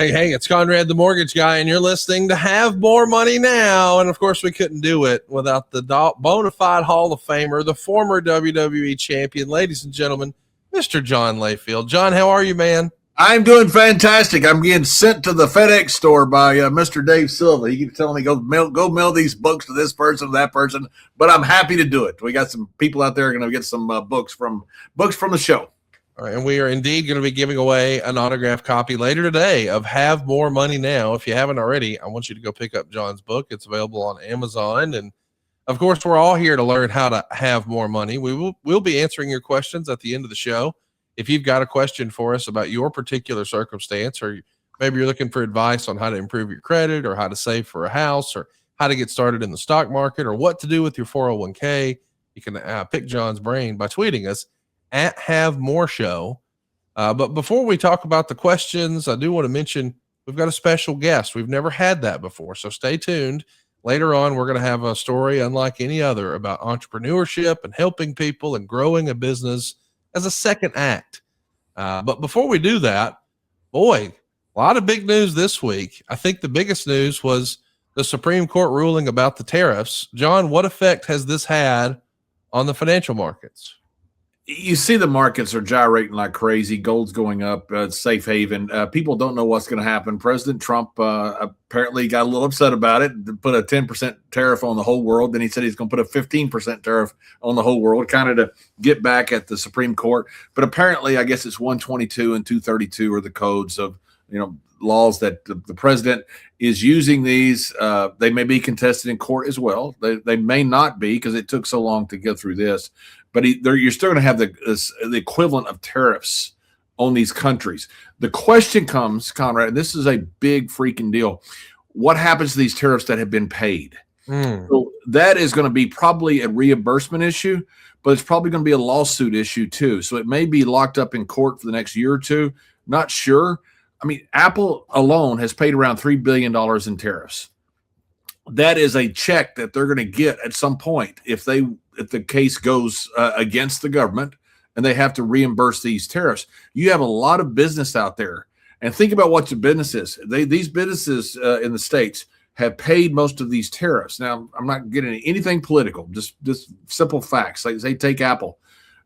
Hey, it's Conrad the Mortgage Guy, and you're listening to Have More Money Now. And, of course, we couldn't do it without the bona fide Hall of Famer, the former WWE champion, ladies and gentlemen, Mr. John Layfield. John, how are you, man? I'm doing fantastic. I'm getting sent to the FedEx store by Mr. Dave Silva. He keeps telling me, go mail these books to this person, that person. But I'm happy to do it. We got some people out there going to get some books from the show. All right, and we are indeed going to be giving away an autographed copy later today of Have More Money Now. If you haven't already, I want you to go pick up John's book. It's available on Amazon. And, of course, we're all here to learn how to have more money. We'll be answering your questions at the end of the show. If you've got a question for us about your particular circumstance, or maybe you're looking for advice on how to improve your credit, or how to save for a house, or how to get started in the stock market, or what to do with your 401k, you can pick John's brain by tweeting us at Have More Show. But before we talk about the questions, I do want to mention we've got a special guest. We've never had that before, so stay tuned. Later on, we're going to have a story unlike any other about entrepreneurship and helping people and growing a business as a second act. But before we do that, boy, a lot of big news this week. I think the biggest news was the Supreme Court ruling about the tariffs. John, what effect has this had on the financial markets? You see the markets are gyrating like crazy. Gold's going up. Safe haven. People don't know what's going to happen. President Trump apparently got a little upset about it, put a 10% tariff on the whole world. Then he said he's going to put a 15% tariff on the whole world, kind of to get back at the Supreme Court. But apparently, I guess it's 122 and 232 are the codes of, laws that the president is using these. They may be contested in court as well. They may not be, because it took so long to get through this. But you're still going to have the equivalent of tariffs on these countries. The question comes, Conrad, and this is a big freaking deal. What happens to these tariffs that have been paid? So that is going to be probably a reimbursement issue, but it's probably going to be a lawsuit issue too. So it may be locked up in court for the next year or two. Not sure. I mean, Apple alone has paid around $3 billion in tariffs. That is a check that they're going to get at some point if the case goes against the government and they have to reimburse these tariffs. You have a lot of business out there, and think about what the business is. These businesses in the States have paid most of these tariffs. Now, I'm not getting anything political, just simple facts. Like, say, take Apple.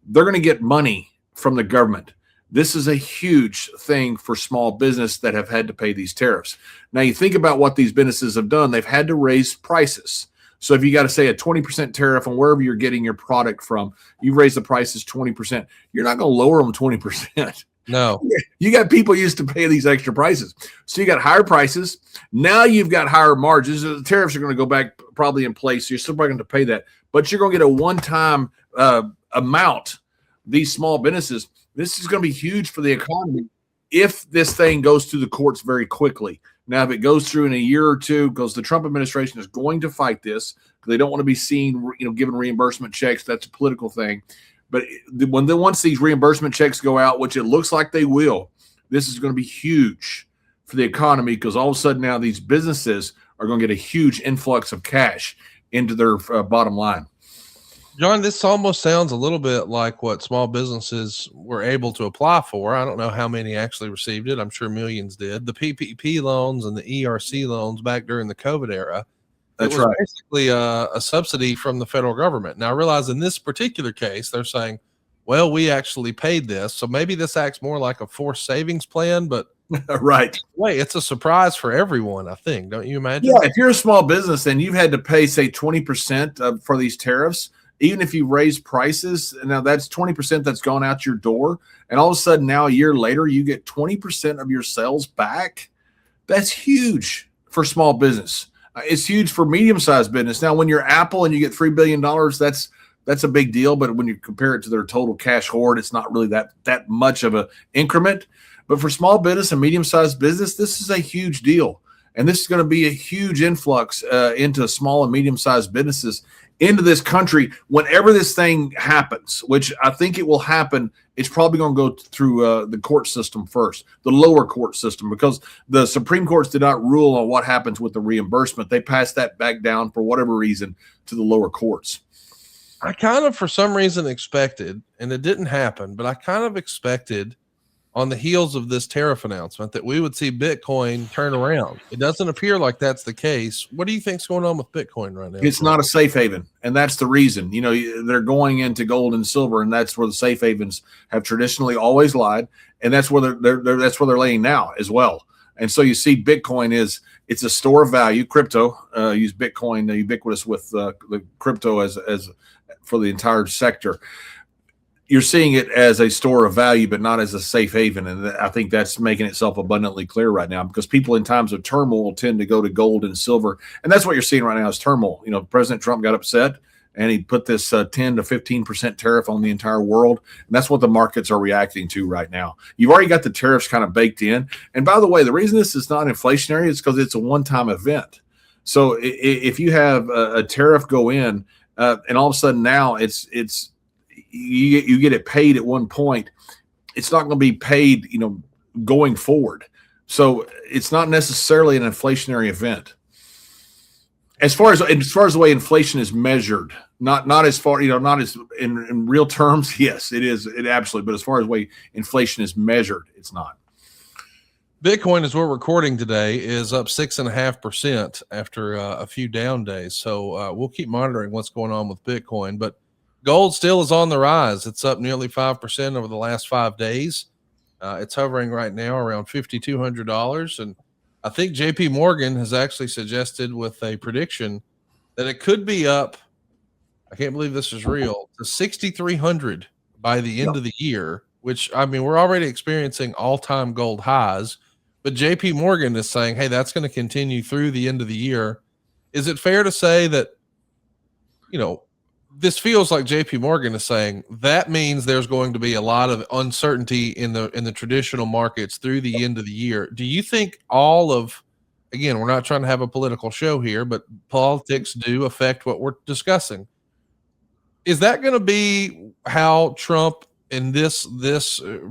They're going to get money from the government. This is a huge thing for small business that have had to pay these tariffs. Now, you think about what these businesses have done. They've had to raise prices. So if you got to say a 20% tariff on wherever you're getting your product from, you raise the prices 20%. You're not going to lower them 20%. No. You got people used to pay these extra prices. So you got higher prices. Now you've got higher margins. The tariffs are going to go back probably in place. So you're still probably going to pay that. But you're going to get a one-time amount, these small businesses. This is going to be huge for the economy if this thing goes through the courts very quickly. Now, if it goes through in a year or two, because the Trump administration is going to fight this, because they don't want to be seen, giving reimbursement checks. That's a political thing. But once these reimbursement checks go out, which it looks like they will, this is going to be huge for the economy, because all of a sudden now these businesses are going to get a huge influx of cash into their bottom line. John, this almost sounds a little bit like what small businesses were able to apply for. I don't know how many actually received it. I'm sure millions did. The PPP loans and the ERC loans back during the COVID era. That's right. Basically a subsidy from the federal government. Now, I realize in this particular case, they're saying, well, we actually paid this. So maybe this acts more like a forced savings plan, but right. Wait, it's a surprise for everyone, I think. Don't you imagine? Yeah, if you're a small business and you've had to pay, say, 20% for these tariffs, even if you raise prices, now that's 20% that's gone out your door. And all of a sudden now, a year later, you get 20% of your sales back. That's huge for small business. It's huge for medium-sized business. Now, when you're Apple and you get $3 billion, that's a big deal. But when you compare it to their total cash hoard, it's not really that much of an increment. But for small business and medium-sized business, this is a huge deal. And this is going to be a huge influx into small and medium-sized businesses into this country whenever this thing happens, which I think it will happen. It's probably going to go through the court system first, the lower court system, because the Supreme Courts did not rule on what happens with the reimbursement. They passed that back down for whatever reason to the lower courts. I kind of, for some reason, expected, and it didn't happen, but I kind of expected on the heels of this tariff announcement that we would see Bitcoin turn around. It doesn't appear like that's the case. What do you think's going on with Bitcoin right now? It's not a safe haven, and that's the reason. You know, they're going into gold and silver, and that's where the safe havens have traditionally always lied, and that's where that's where they're laying now as well. And so you see, Bitcoin it's a store of value. Crypto, use Bitcoin, ubiquitous with the crypto as for the entire sector. You're seeing it as a store of value, but not as a safe haven. And I think that's making itself abundantly clear right now, because people in times of turmoil tend to go to gold and silver. And that's what you're seeing right now is turmoil. You know, President Trump got upset and he put this 10 to 15% tariff on the entire world. And that's what the markets are reacting to right now. You've already got the tariffs kind of baked in. And by the way, the reason this is not inflationary is because it's a one-time event. So if you have a tariff go in and all of a sudden now you get it paid at one point, it's not going to be paid, you know, going forward. So it's not necessarily an inflationary event. As far as the way inflation is measured, not as far, you know, not as in real terms, yes, it is, it absolutely, but as far as the way inflation is measured, it's not. Bitcoin, as we're recording today, is up 6.5% after a few down days. So we'll keep monitoring what's going on with Bitcoin, but gold still is on the rise. It's up nearly 5% over the last 5 days. It's hovering right now around $5,200. And I think JP Morgan has actually suggested with a prediction that it could be up, I can't believe this is real, to 6,300 by the end of the year, which, I mean, we're already experiencing all-time gold highs. But JP Morgan is saying, hey, that's going to continue through the end of the year. Is it fair to say that, you know, this feels like JP Morgan is saying that means there's going to be a lot of uncertainty in the traditional markets through the end of the year? Do you think again, we're not trying to have a political show here, but politics do affect what we're discussing. Is that going to be how Trump in this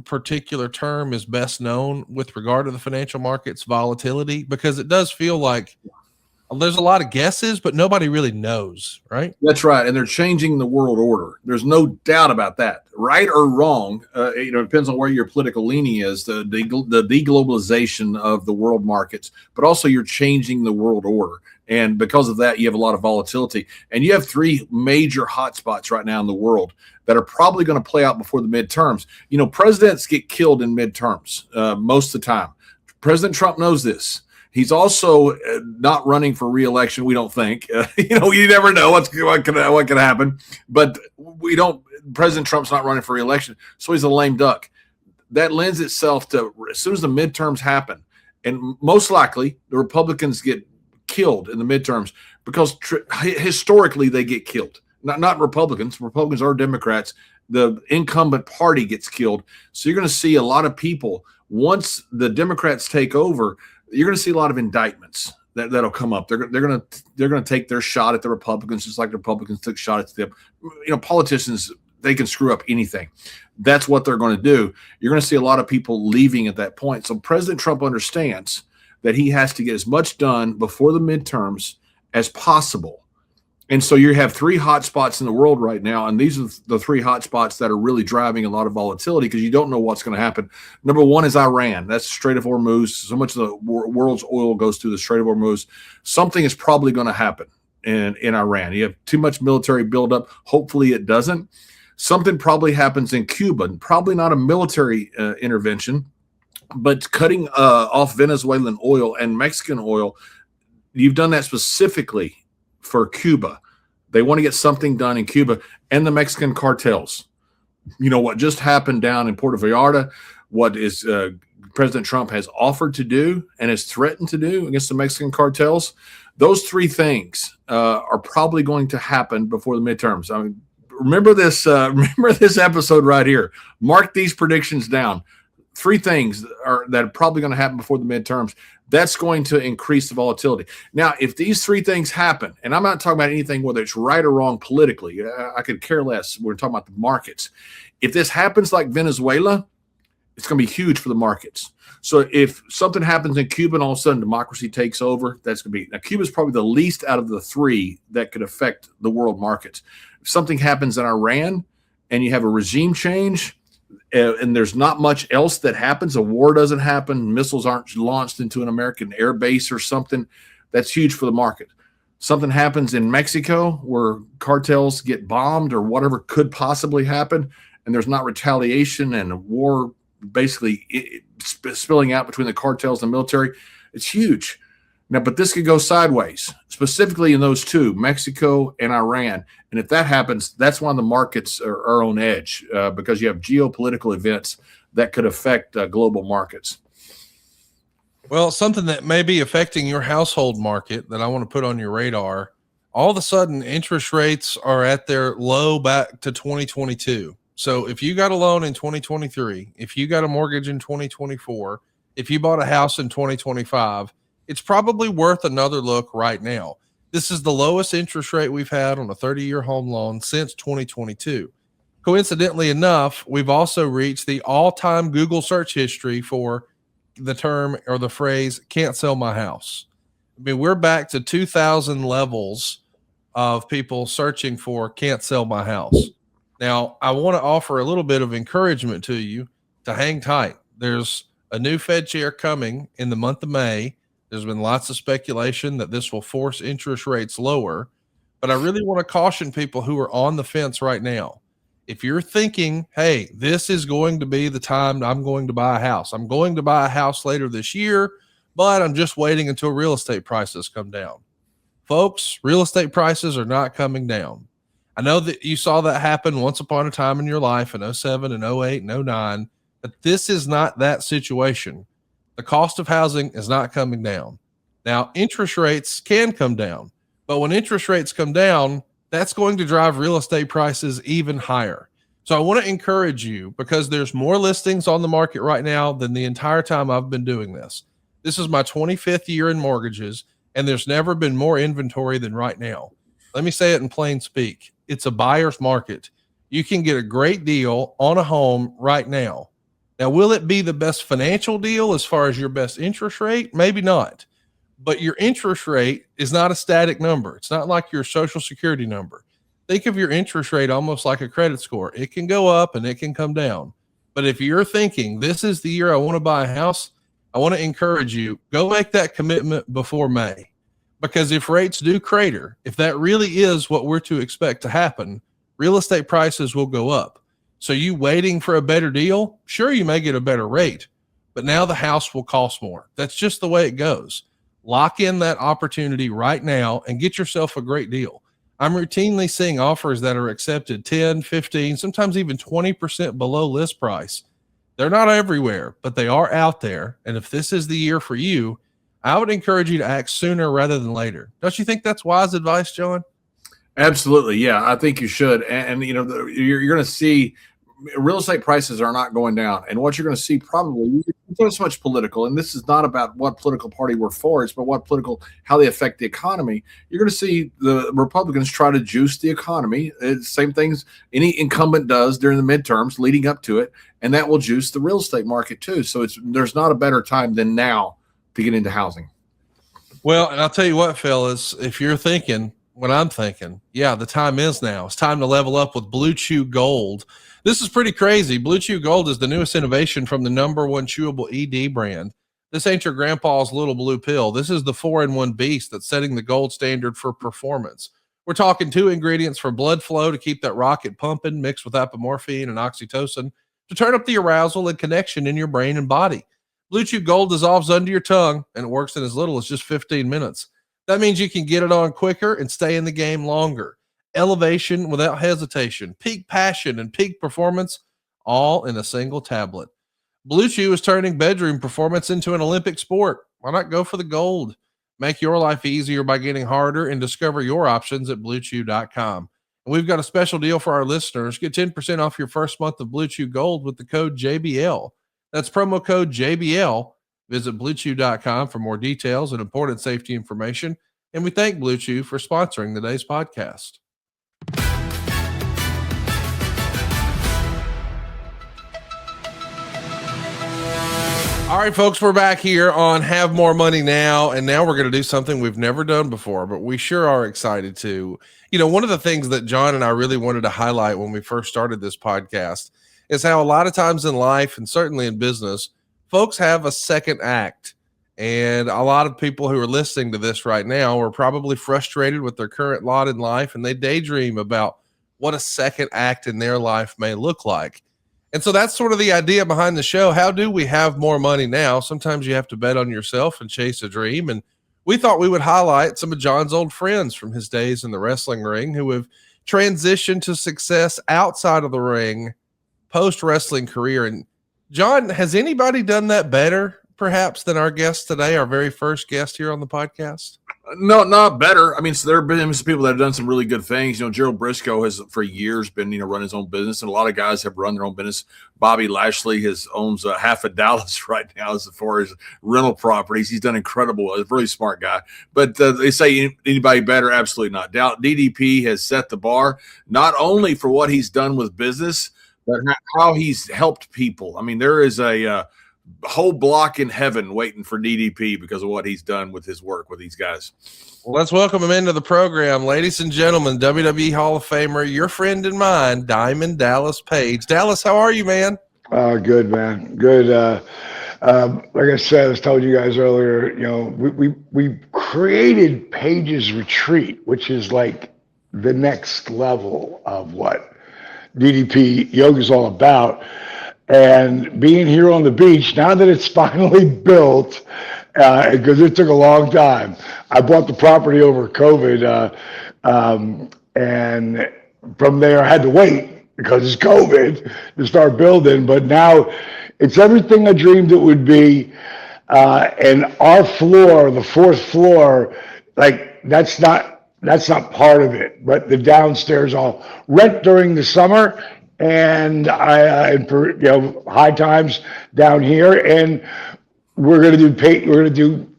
particular term is best known with regard to the financial markets volatility? Because it does feel like there's a lot of guesses, but nobody really knows, right? That's right. And they're changing the world order. There's no doubt about that. Right or wrong, you know, it depends on where your political leaning is, the deglobalization of the world markets, but also you're changing the world order. And because of that, you have a lot of volatility. And you have three major hotspots right now in the world that are probably going to play out before the midterms. You know, presidents get killed in midterms most of the time. President Trump knows this. He's also not running for re-election. We don't think. You know, you never know what can happen. But we don't. President Trump's not running for re-election, so he's a lame duck. That lends itself to, as soon as the midterms happen, and most likely the Republicans get killed in the midterms because historically they get killed. Not Republicans. Republicans are Democrats. The incumbent party gets killed. So you're going to see a lot of people, once the Democrats take over, you're going to see a lot of indictments that'll come up. They're going to take their shot at the Republicans, just like the Republicans took shot at them. You know, politicians, they can screw up anything. That's what they're going to do. You're going to see a lot of people leaving at that point. So President Trump understands that he has to get as much done before the midterms as possible. And so you have three hot spots in the world right now, and these are the three hot spots that are really driving a lot of volatility because you don't know what's going to happen. Number one is Iran. That's the Strait of Hormuz. So much of the world's oil goes through the Strait of Hormuz. Something is probably going to happen in Iran. You have too much military buildup. Hopefully it doesn't. Something probably happens in Cuba, probably not a military intervention, but cutting off Venezuelan oil and Mexican oil. You've done that specifically for Cuba. They want to get something done in Cuba and the Mexican cartels. You know what just happened down in Puerto Vallarta, what is President Trump has offered to do and has threatened to do against the Mexican cartels. Those three things are probably going to happen before the midterms. I mean, remember this episode right here. Mark these predictions down. Three things that are probably going to happen before the midterms. That's going to increase the volatility. Now, if these three things happen, and I'm not talking about anything whether it's right or wrong politically, I could care less. We're talking about the markets. If this happens like Venezuela, it's going to be huge for the markets. So if something happens in Cuba and all of a sudden democracy takes over, that's going to be – now, Cuba is probably the least out of the three that could affect the world markets. If something happens in Iran and you have a regime change, and there's not much else that happens. A war doesn't happen. Missiles aren't launched into an American air base or something. That's huge for the market. Something happens in Mexico where cartels get bombed or whatever could possibly happen, and there's not retaliation and a war basically spilling out between the cartels and the military. It's huge. Now, but this could go sideways, specifically in those two, Mexico and Iran. And if that happens, that's when the markets are on edge because you have geopolitical events that could affect global markets. Well, something that may be affecting your household market that I want to put on your radar, all of a sudden interest rates are at their low back to 2022. So if you got a loan in 2023, if you got a mortgage in 2024, if you bought a house in 2025, it's probably worth another look right now. This is the lowest interest rate we've had on a 30-year home loan since 2022. Coincidentally enough, we've also reached the all-time Google search history for the term or the phrase "can't sell my house." I mean, we're back to 2000 levels of people searching for "can't sell my house." Now, I want to offer a little bit of encouragement to you to hang tight. There's a new Fed chair coming in the month of May. There's been lots of speculation that this will force interest rates lower, but I really want to caution people who are on the fence right now. If you're thinking, hey, this is going to be the time I'm going to buy a house. I'm going to buy a house later this year, but I'm just waiting until real estate prices come down. Folks, real estate prices are not coming down. I know that you saw that happen once upon a time in your life in 07 and 08 and 09, but this is not that situation. The cost of housing is not coming down. Now, interest rates can come down, but when interest rates come down, that's going to drive real estate prices even higher. So I want to encourage you because there's more listings on the market right now than the entire time I've been doing this. This is my 25th year in mortgages, and there's never been more inventory than right now. Let me say it in plain speak. It's a buyer's market. You can get a great deal on a home right now. Now, will it be the best financial deal as far as your best interest rate? Maybe not. But your interest rate is not a static number. It's not like your social security number. Think of your interest rate almost like a credit score. It can go up and it can come down. But if you're thinking this is the year I want to buy a house, I want to encourage you, go make that commitment before May. Because if rates do crater, if that really is what we're to expect to happen, real estate prices will go up. So you waiting for a better deal? Sure, you may get a better rate, but now the house will cost more. That's just the way it goes. Lock in that opportunity right now and get yourself a great deal. I'm routinely seeing offers that are accepted 10, 15, sometimes even 20% below list price. They're not everywhere, but they are out there. And if this is the year for you, I would encourage you to act sooner rather than later. Don't you think that's wise advice, John? Absolutely. Yeah, I think you should. And you know, you're going to see real estate prices are not going down. And what you're going to see probably, it's not so much political, and this is not about what political party we're for, it's about how they affect the economy. You're going to see the Republicans try to juice the economy. It's same things any incumbent does during the midterms leading up to it, and that will juice the real estate market too. So there's not a better time than now to get into housing. Well, and I'll tell you what, fellas, if you're thinking what I'm thinking, yeah, the time is now. It's time to level up with Blue Chew Gold. This is pretty crazy. Blue Chew Gold is the newest innovation from the #1 chewable ED brand. This ain't your grandpa's little blue pill. This is the 4-in-1 beast that's setting the gold standard for performance. We're talking 2 ingredients for blood flow to keep that rocket pumping, mixed with apomorphine and oxytocin to turn up the arousal and connection in your brain and body. Blue Chew Gold dissolves under your tongue, and it works in as little as just 15 minutes. That means you can get it on quicker and stay in the game longer. Elevation without hesitation, peak passion, and peak performance, all in a single tablet. Blue Chew is turning bedroom performance into an Olympic sport. Why not go for the gold? Make your life easier by getting harder and discover your options at BlueChew.com. And we've got a special deal for our listeners. Get 10% off your first month of Blue Chew Gold with the code JBL. That's promo code JBL. Visit BlueChew.com for more details and important safety information. And we thank Blue Chew for sponsoring today's podcast. All right, folks, we're back here on Have More Money Now, and now we're going to do something we've never done before, but we sure are excited to. You know, one of the things that John and I really wanted to highlight when we first started this podcast is how a lot of times in life and certainly in business, folks have a second act. And a lot of people who are listening to this right now are probably frustrated with their current lot in life, and they daydream about what a second act in their life may look like. And so that's sort of the idea behind the show. How do we have more money now? Sometimes you have to bet on yourself and chase a dream. And we thought we would highlight some of John's old friends from his days in the wrestling ring who have transitioned to success outside of the ring post wrestling career. And John, has anybody done that better perhaps than our guest today, our very first guest here on the podcast? No, not better. I mean, so there have been some people that have done some really good things. Gerald Briscoe has for years been, run his own business, and a lot of guys have run their own business. Bobby Lashley owns half of Dallas right now as far as rental properties. He's done incredible. He's a really smart guy. But they say anybody better? Absolutely not. DDP has set the bar, not only for what he's done with business, but how he's helped people. I mean, there is a whole block in heaven waiting for DDP because of what he's done with his work with these guys. Well, let's welcome him into the program. Ladies and gentlemen, WWE Hall of Famer, your friend and mine, Diamond Dallas Page. Dallas, how are you, man? Good, man. Good. Like I said, I was telling you guys earlier, we created Page's Retreat, which is like the next level of what DDP yoga is all about. And being here on the beach, now that it's finally built, because it took a long time. I bought the property over COVID, and from there I had to wait because it's COVID to start building. But now it's everything I dreamed it would be. And our floor, the fourth floor, like that's not part of it. But the downstairs I'll rent during the summer. And high times down here, and we're gonna do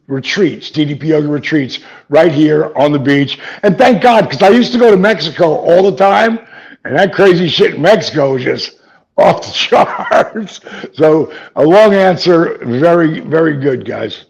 retreats, DDP yoga retreats right here on the beach. And thank God, because I used to go to Mexico all the time, and that crazy shit in Mexico is just off the charts. So a long answer, very, very good, guys.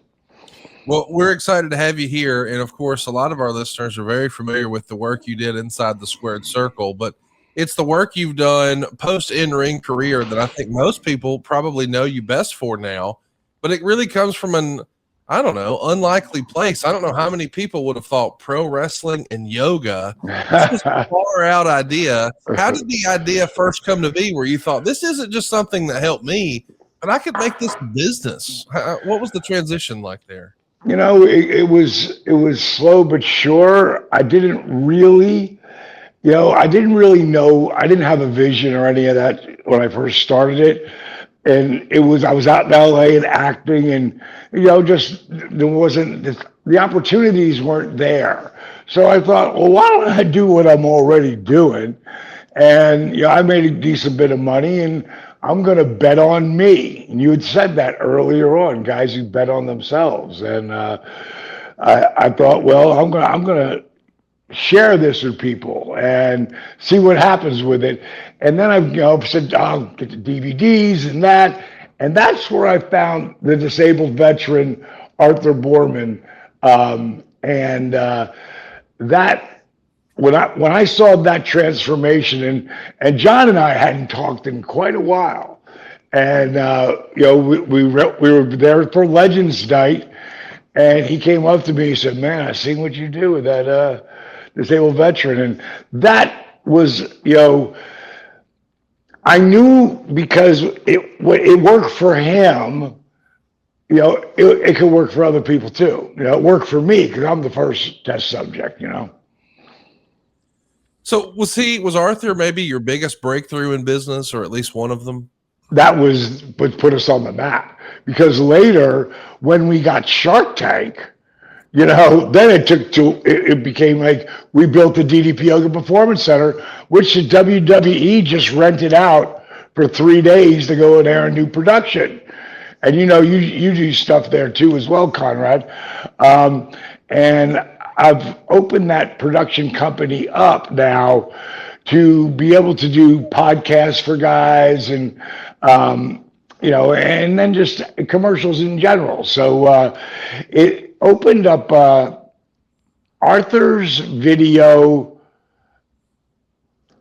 Well, we're excited to have you here, and of course, a lot of our listeners are very familiar with the work you did inside the squared circle, but it's the work you've done post in-ring career that I think most people probably know you best for now, but it really comes from an, unlikely place. I don't know how many people would have thought pro wrestling and yoga. This was a far out idea. How did the idea first come to be where you thought this isn't just something that helped me, but I could make this business? What was the transition like there? It was slow but sure. I didn't really know. I didn't have a vision or any of that when I first started it. And I was out in LA and acting, and, just there wasn't, the opportunities weren't there. So I thought, well, why don't I do what I'm already doing? And, I made a decent bit of money, and I'm going to bet on me. And you had said that earlier on, guys who bet on themselves. And I thought, well, I'm going to share this with people and see what happens with it. And then I've said, I'll get the DVDs and that. And that's where I found the disabled veteran, Arthur Borman. That when I saw that transformation, and John and I hadn't talked in quite a while. And, we were there for Legends Night, and he came up to me and said, man, I seen what you do with that, disabled veteran. And that was, I knew because it worked for him, it could work for other people too. It worked for me because I'm the first test subject, So was Arthur maybe your biggest breakthrough in business, or at least one of them? That was what put us on the map, because later when we got Shark Tank, then it became like we built the DDP Yoga Performance Center, which the WWE just rented out for 3 days to go and air a new production. And you do stuff there too as well, Conrad. And I've opened that production company up now to be able to do podcasts for guys and and then just commercials in general. So it opened up Arthur's video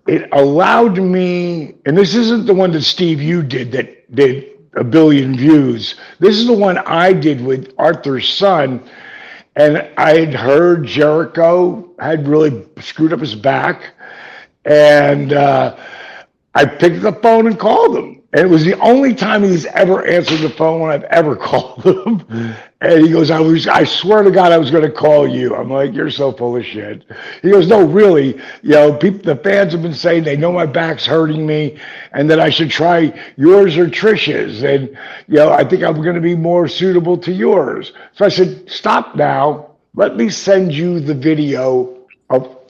it allowed me, and this isn't the one that Steve you did that did a billion views. This is the one I did with Arthur's son. And I had heard Jericho had really screwed up his back. And I picked up the phone and called him. And it was the only time he's ever answered the phone when I've ever called him. And he goes, I swear to God, I was going to call you. I'm like, you're so full of shit. He goes, no, really. The fans have been saying they know my back's hurting me and that I should try yours or Trish's. And, I think I'm going to be more suitable to yours. So I said, stop now. Let me send you the video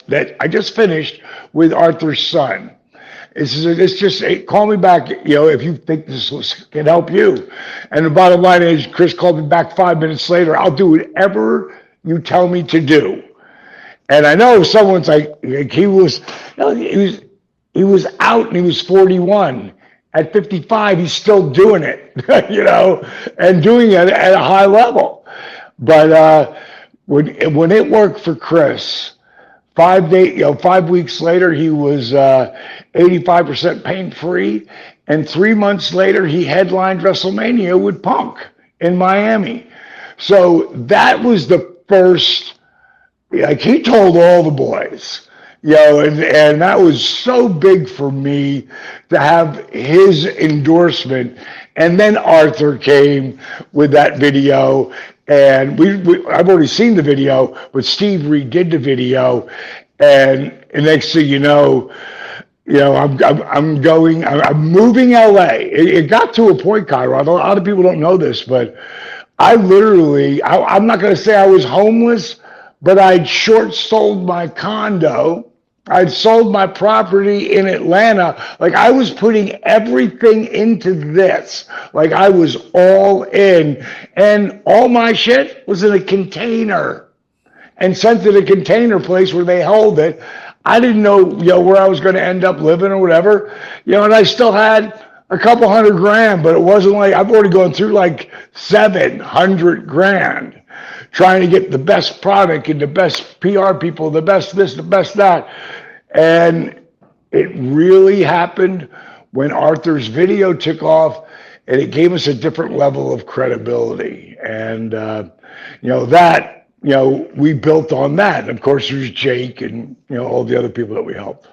that I just finished with Arthur's son. It's just call me back, if you think this can help you. And the bottom line is, Chris called me back 5 minutes later. I'll do whatever you tell me to do. And I know someone's like he was out and he was 41. At 55, he's still doing it, and doing it at a high level. But when it worked for Chris, 5 weeks later, he was 85% pain-free. And 3 months later, he headlined WrestleMania with Punk in Miami. So that was the first, he told all the boys, and that was so big for me to have his endorsement. And then Arthur came with that video. And I've already seen the video, but Steve redid the video, and next thing you know, I'm moving LA. It got to a point, Conrad. A lot of people don't know this, but I'm not going to say I was homeless, but I'd short sold my condo. I'd sold my property in Atlanta. Like, I was putting everything into this. Like, I was all in. And all my shit was in a container and sent to the container place where they hold it. I didn't know, where I was going to end up living or whatever. And I still had a couple $100,000, but it wasn't like I've already gone through like $700,000 trying to get the best product and the best PR people, the best this, the best that. And it really happened when Arthur's video took off, and it gave us a different level of credibility. And, we built on that. And of course, there's Jake and, all the other people that we helped.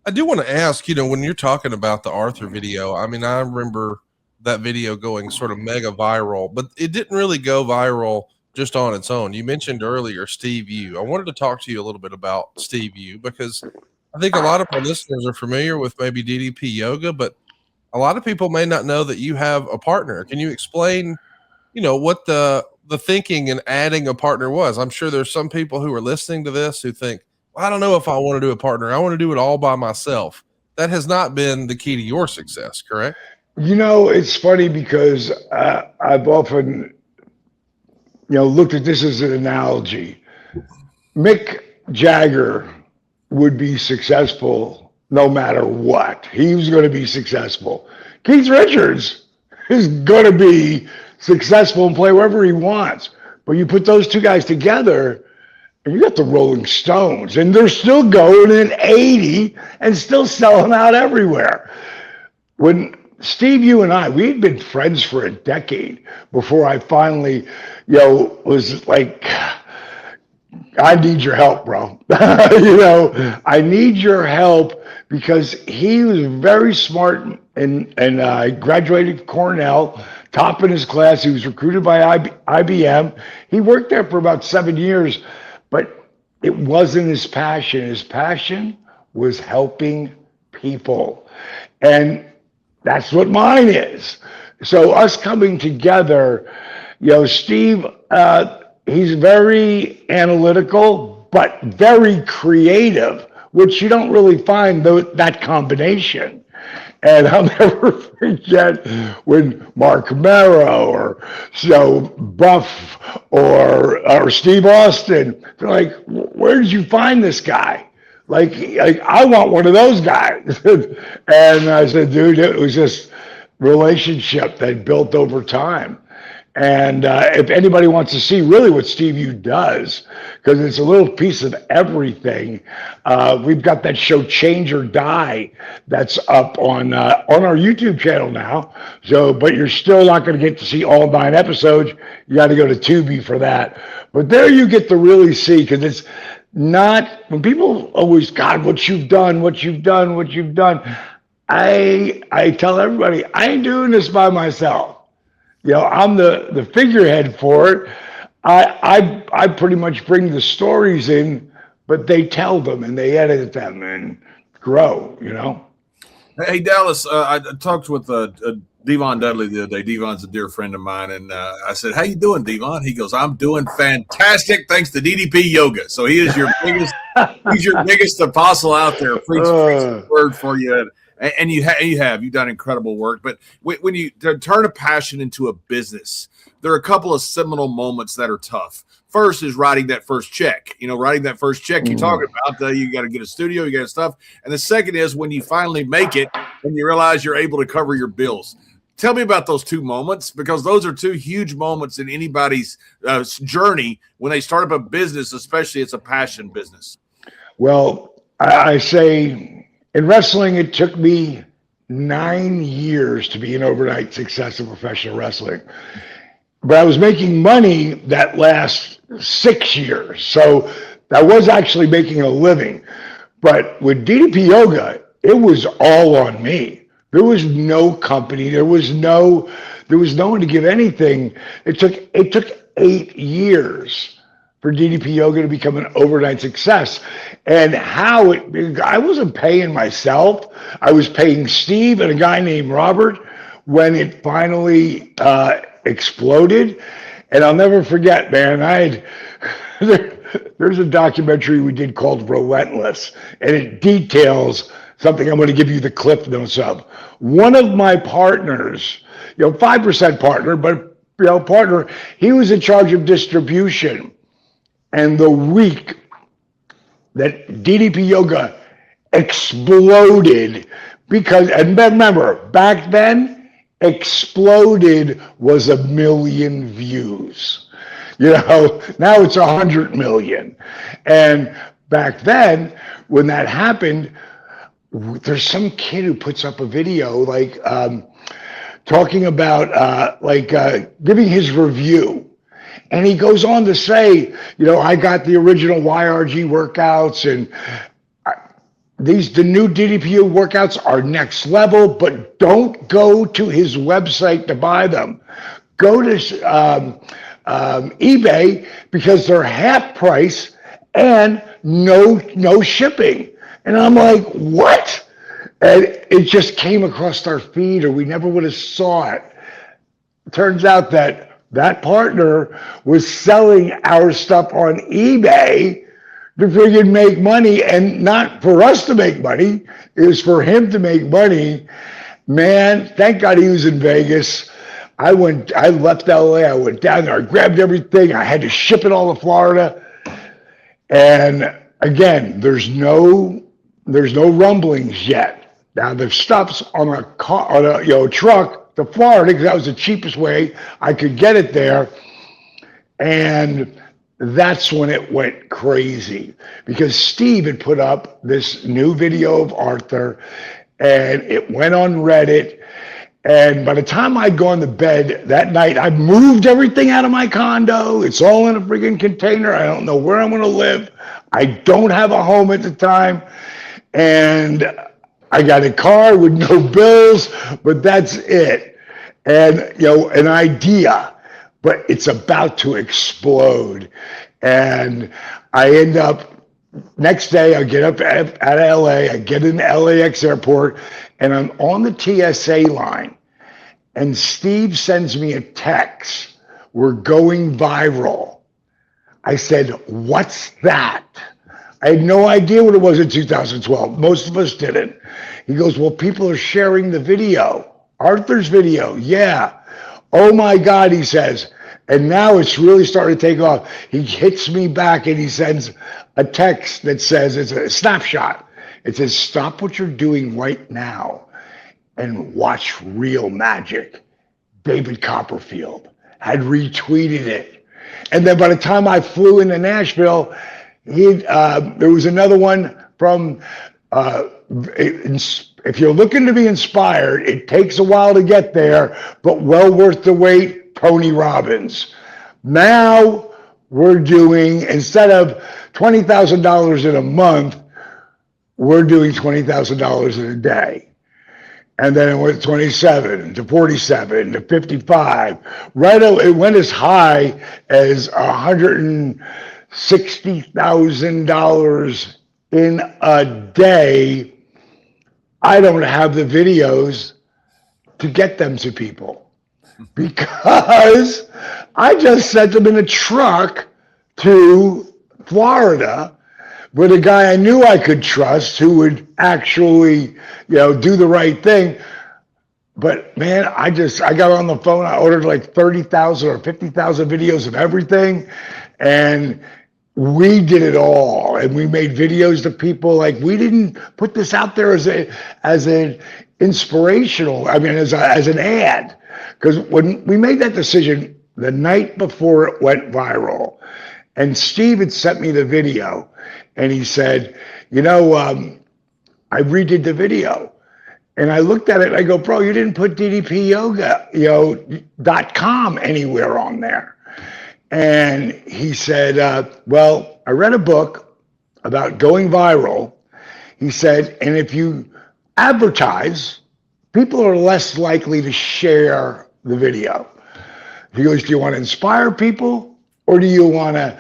I do want to ask, when you're talking about the Arthur video, I mean, I remember that video going sort of mega viral, but it didn't really go viral just on its own. You mentioned earlier Steve U. I wanted to talk to you a little bit about Steve U, because I think a lot of our listeners are familiar with maybe DDP Yoga, but a lot of people may not know that you have a partner. Can you explain, what the thinking in adding a partner was? I'm sure there's some people who are listening to this who think, well, I don't know if I want to do a partner. I want to do it all by myself. That has not been the key to your success, correct? It's funny because I've often, looked at this as an analogy. Mick Jagger would be successful no matter what. He was going to be successful. Keith Richards is going to be successful and play wherever he wants. But you put those two guys together, and you got the Rolling Stones, and they're still going in 80 and still selling out everywhere. When Steve, you and we had been friends for a decade before I finally, was like, I need your help, bro. I need your help, because he was very smart and graduated Cornell, top in his class. He was recruited by IBM. He worked there for about 7 years, but it wasn't his passion. His passion was helping people. And that's what mine is. So us coming together, Steve, he's very analytical, but very creative, which you don't really find that combination. And I'll never forget when Mark Mero or Buff or Steve Austin, they're like, where did you find this guy? Like I want one of those guys. And I said, dude, it was this relationship that built over time. And if anybody wants to see really what Steve U does, because it's a little piece of everything, we've got that show Change or Die that's up on our YouTube channel now. So, but you're still not going to get to see all 9 episodes. You got to go to Tubi for that. But there you get to really see, because it's not, when people always, God, what you've done, what you've done, what you've done. I tell everybody, I ain't doing this by myself. You know, I'm the figurehead for it. I pretty much bring the stories in, but they tell them and they edit them and grow, you know. Hey, Dallas, I talked with Devon Dudley the other day. Devon's a dear friend of mine, and I said, "How you doing, Devon?" He goes, "I'm doing fantastic, thanks to DDP Yoga." So he is your biggest, he's your biggest apostle out there. Preach the word for you. And you've done incredible work. But when you turn a passion into a business, there are a couple of seminal moments that are tough. First is writing that first check. You know, writing that first check you're talking about. You got to get a studio, you got stuff. And the second is when you finally make it and you realize you're able to cover your bills. Tell me about those 2 moments, because those are 2 huge moments in anybody's journey when they start up a business, especially it's a passion business. Well, I say, in wrestling, it took me 9 years to be an overnight success in professional wrestling. But I was making money that last 6 years. So I was actually making a living. But with DDP Yoga, it was all on me. There was no company. There was no one to give anything. It took 8 years for DDP Yoga to become an overnight success. And I wasn't paying myself. I was paying Steve and a guy named Robert when it finally exploded. And I'll never forget, man, there's a documentary we did called Relentless, and it details something I'm going to give you the cliff notes of. One of my partners, 5% partner, but partner, he was in charge of distribution. And the week that DDP Yoga exploded, because, and remember, back then, exploded was 1 million views. Now it's 100 million. And back then, when that happened, there's some kid who puts up a video like talking about giving his review. And he goes on to say, I got the original YRG workouts, and the new DDPU workouts are next level, but don't go to his website to buy them. Go to eBay, because they're half price and no shipping. And I'm like, what? And it just came across our feed, or we never would have saw it. Turns out that partner was selling our stuff on eBay to friggin' make money, and not for us to make money. It was for him to make money. Man, thank God he was in Vegas. I left LA, I went down there, I grabbed everything, I had to ship it all to Florida. And again, there's no rumblings yet. Now the stuff's on a truck to Florida, because that was the cheapest way I could get it there. And that's when it went crazy, because Steve had put up this new video of Arthur, and it went on Reddit. And by the time I'd gone to bed that night, I moved everything out of my condo. It's all in a friggin' container. I don't know where I'm going to live. I don't have a home at the time. And I got a car with no bills, but that's it. And, an idea, but it's about to explode. And I end up, next day, I get up out of LA, I get in LAX airport, and I'm on the TSA line. And Steve sends me a text, "We're going viral." I said, "What's that?" I had no idea what it was in 2012. Most of us didn't. He goes, "Well, people are sharing the video. Arthur's video." "Yeah." "Oh my God," he says. And now it's really starting to take off. He hits me back and he sends a text that says, it's a snapshot. It says, "Stop what you're doing right now and watch real magic. David Copperfield." had retweeted it. And then by the time I flew into Nashville, there was another one from, if you're looking to be inspired, it takes a while to get there, but well worth the wait, Tony Robbins. Now we're doing, instead of $20,000 in a month, we're doing $20,000 in a day. And then it went 27 to 47 to 55. Right, it went as high as $160,000 in a day. I don't have the videos to get them to people because I just sent them in a truck to Florida with a guy I knew I could trust who would actually, do the right thing. But man, I got on the phone. I ordered like 30,000 or 50,000 videos of everything. And we did it all. And we made videos to people. Like, we didn't put this out there as an inspirational, as an ad. Because when we made that decision the night before it went viral, and Steve had sent me the video, and he said, I redid the video. And I looked at it and I go, bro, you didn't put DDPyoga.com anywhere on there. And he said, well, I read a book about going viral. He said, and if you advertise, people are less likely to share the video. He goes, do you want to inspire people or do you want to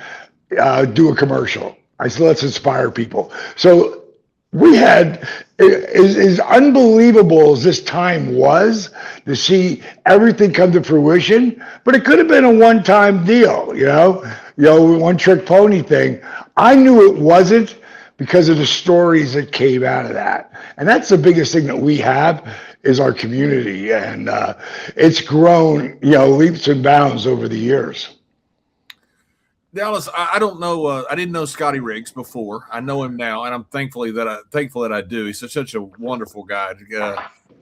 do a commercial? I said, let's inspire people. So we had, as unbelievable as this time was to see everything come to fruition, but it could have been a one-time deal, one trick pony thing. I knew it wasn't because of the stories that came out of that. And that's the biggest thing that we have is our community. And it's grown, leaps and bounds over the years. Dallas, I don't know. I didn't know Scotty Riggs before. I know him now, and I'm thankful that I do. He's such a wonderful guy.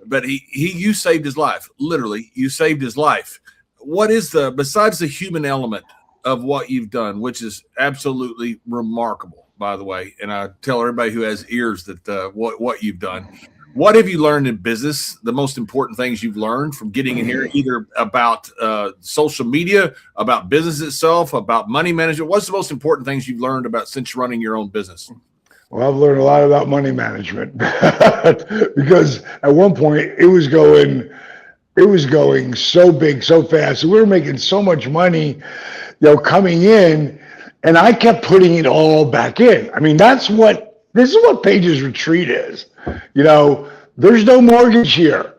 But you saved his life. Literally, you saved his life. What is besides the human element of what you've done, which is absolutely remarkable, by the way. And I tell everybody who has ears that what you've done. What have you learned in business? The most important things you've learned from getting in here, either about social media, about business itself, about money management. What's the most important things you've learned about since running your own business? Well, I've learned a lot about money management because at one point it was going so big, so fast. We were making so much money, coming in, and I kept putting it all back in. This is what Paige's Retreat is. There's no mortgage here.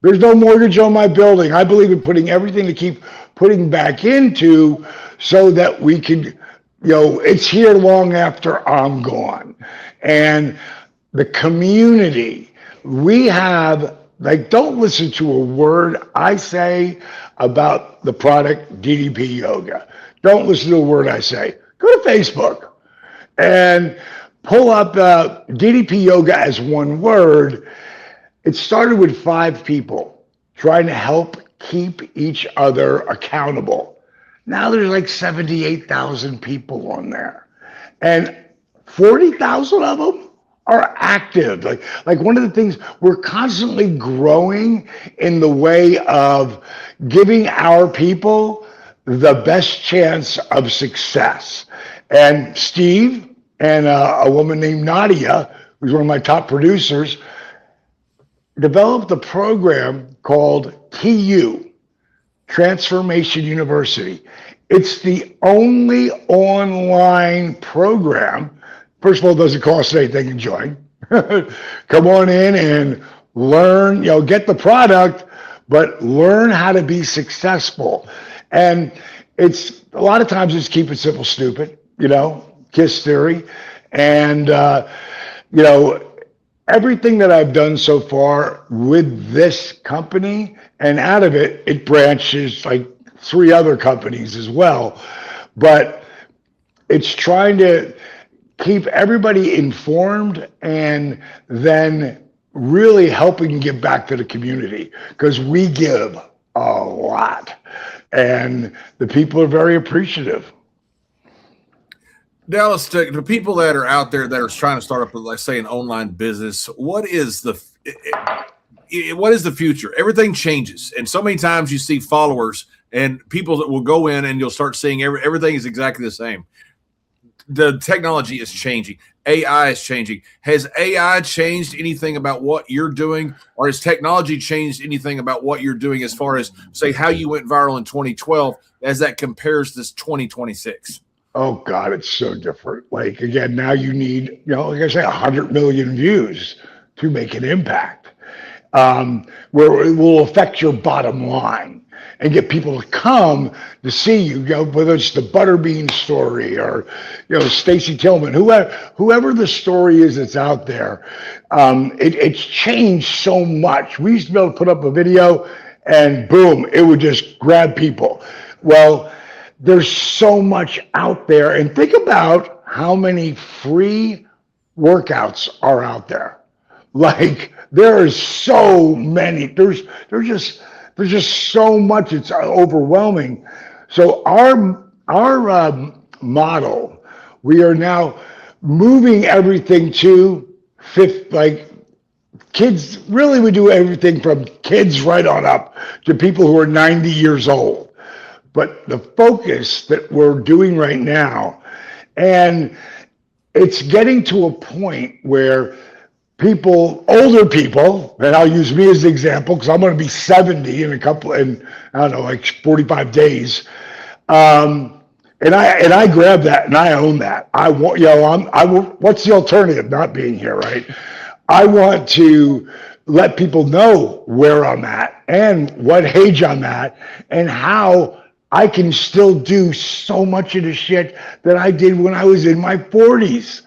There's no mortgage on my building. I believe in putting everything to keep putting back into so that we can, it's here long after I'm gone. And the community, we have, don't listen to a word I say about the product DDP Yoga. Don't listen to a word I say. Go to Facebook and pull up DDP Yoga as one word. It started with 5 people trying to help keep each other accountable. Now there's like 78,000 people on there. And 40,000 of them are active. Like one of the things, we're constantly growing in the way of giving our people the best chance of success. And Steve and a woman named Nadia, who's one of my top producers, developed a program called TU, Transformation University. It's the only online program. First of all, it doesn't cost anything to join. Come on in and learn, get the product, but learn how to be successful. And it's a lot of times it's keep it simple, stupid, KISS theory. And, everything that I've done so far with this company, and out of it, it branches like 3 other companies as well. But it's trying to keep everybody informed and then really helping give back to the community, because we give a lot. and the people are very appreciative. Dallas, the people that are out there that are trying to start up, let's say, an online business, what is the future? Everything changes, and so many times you see followers and people that will go in, and you'll start seeing everything is exactly the same. The technology is changing. AI is changing. Has AI changed anything about what you're doing, or has technology changed anything about what you're doing as far as, say, how you went viral in 2012 as that compares to 2026? Oh God, it's so different. Like again, now you need, like I say, 100 million views to make an impact, where it will affect your bottom line and get people to come to see you. Whether it's the Butterbean story or Stacy Tillman, whoever the story is that's out there, it's changed so much. We used to be able to put up a video and boom, it would just grab people. Well, there's so much out there, and think about how many free workouts are out there. Like there is so many. There's just so much. It's overwhelming. So our model, we are now moving everything to kids. Really, we do everything from kids right on up to people who are 90 years old. But the focus that we're doing right now, and it's getting to a point where older people, and I'll use me as an example because I'm going to be 70 in I don't know, like 45 days. And I grab that and I own that. I want, what's the alternative? Not being here, right? I want to let people know where I'm at and what age I'm at and how I can still do so much of the shit that I did when I was in my 40s.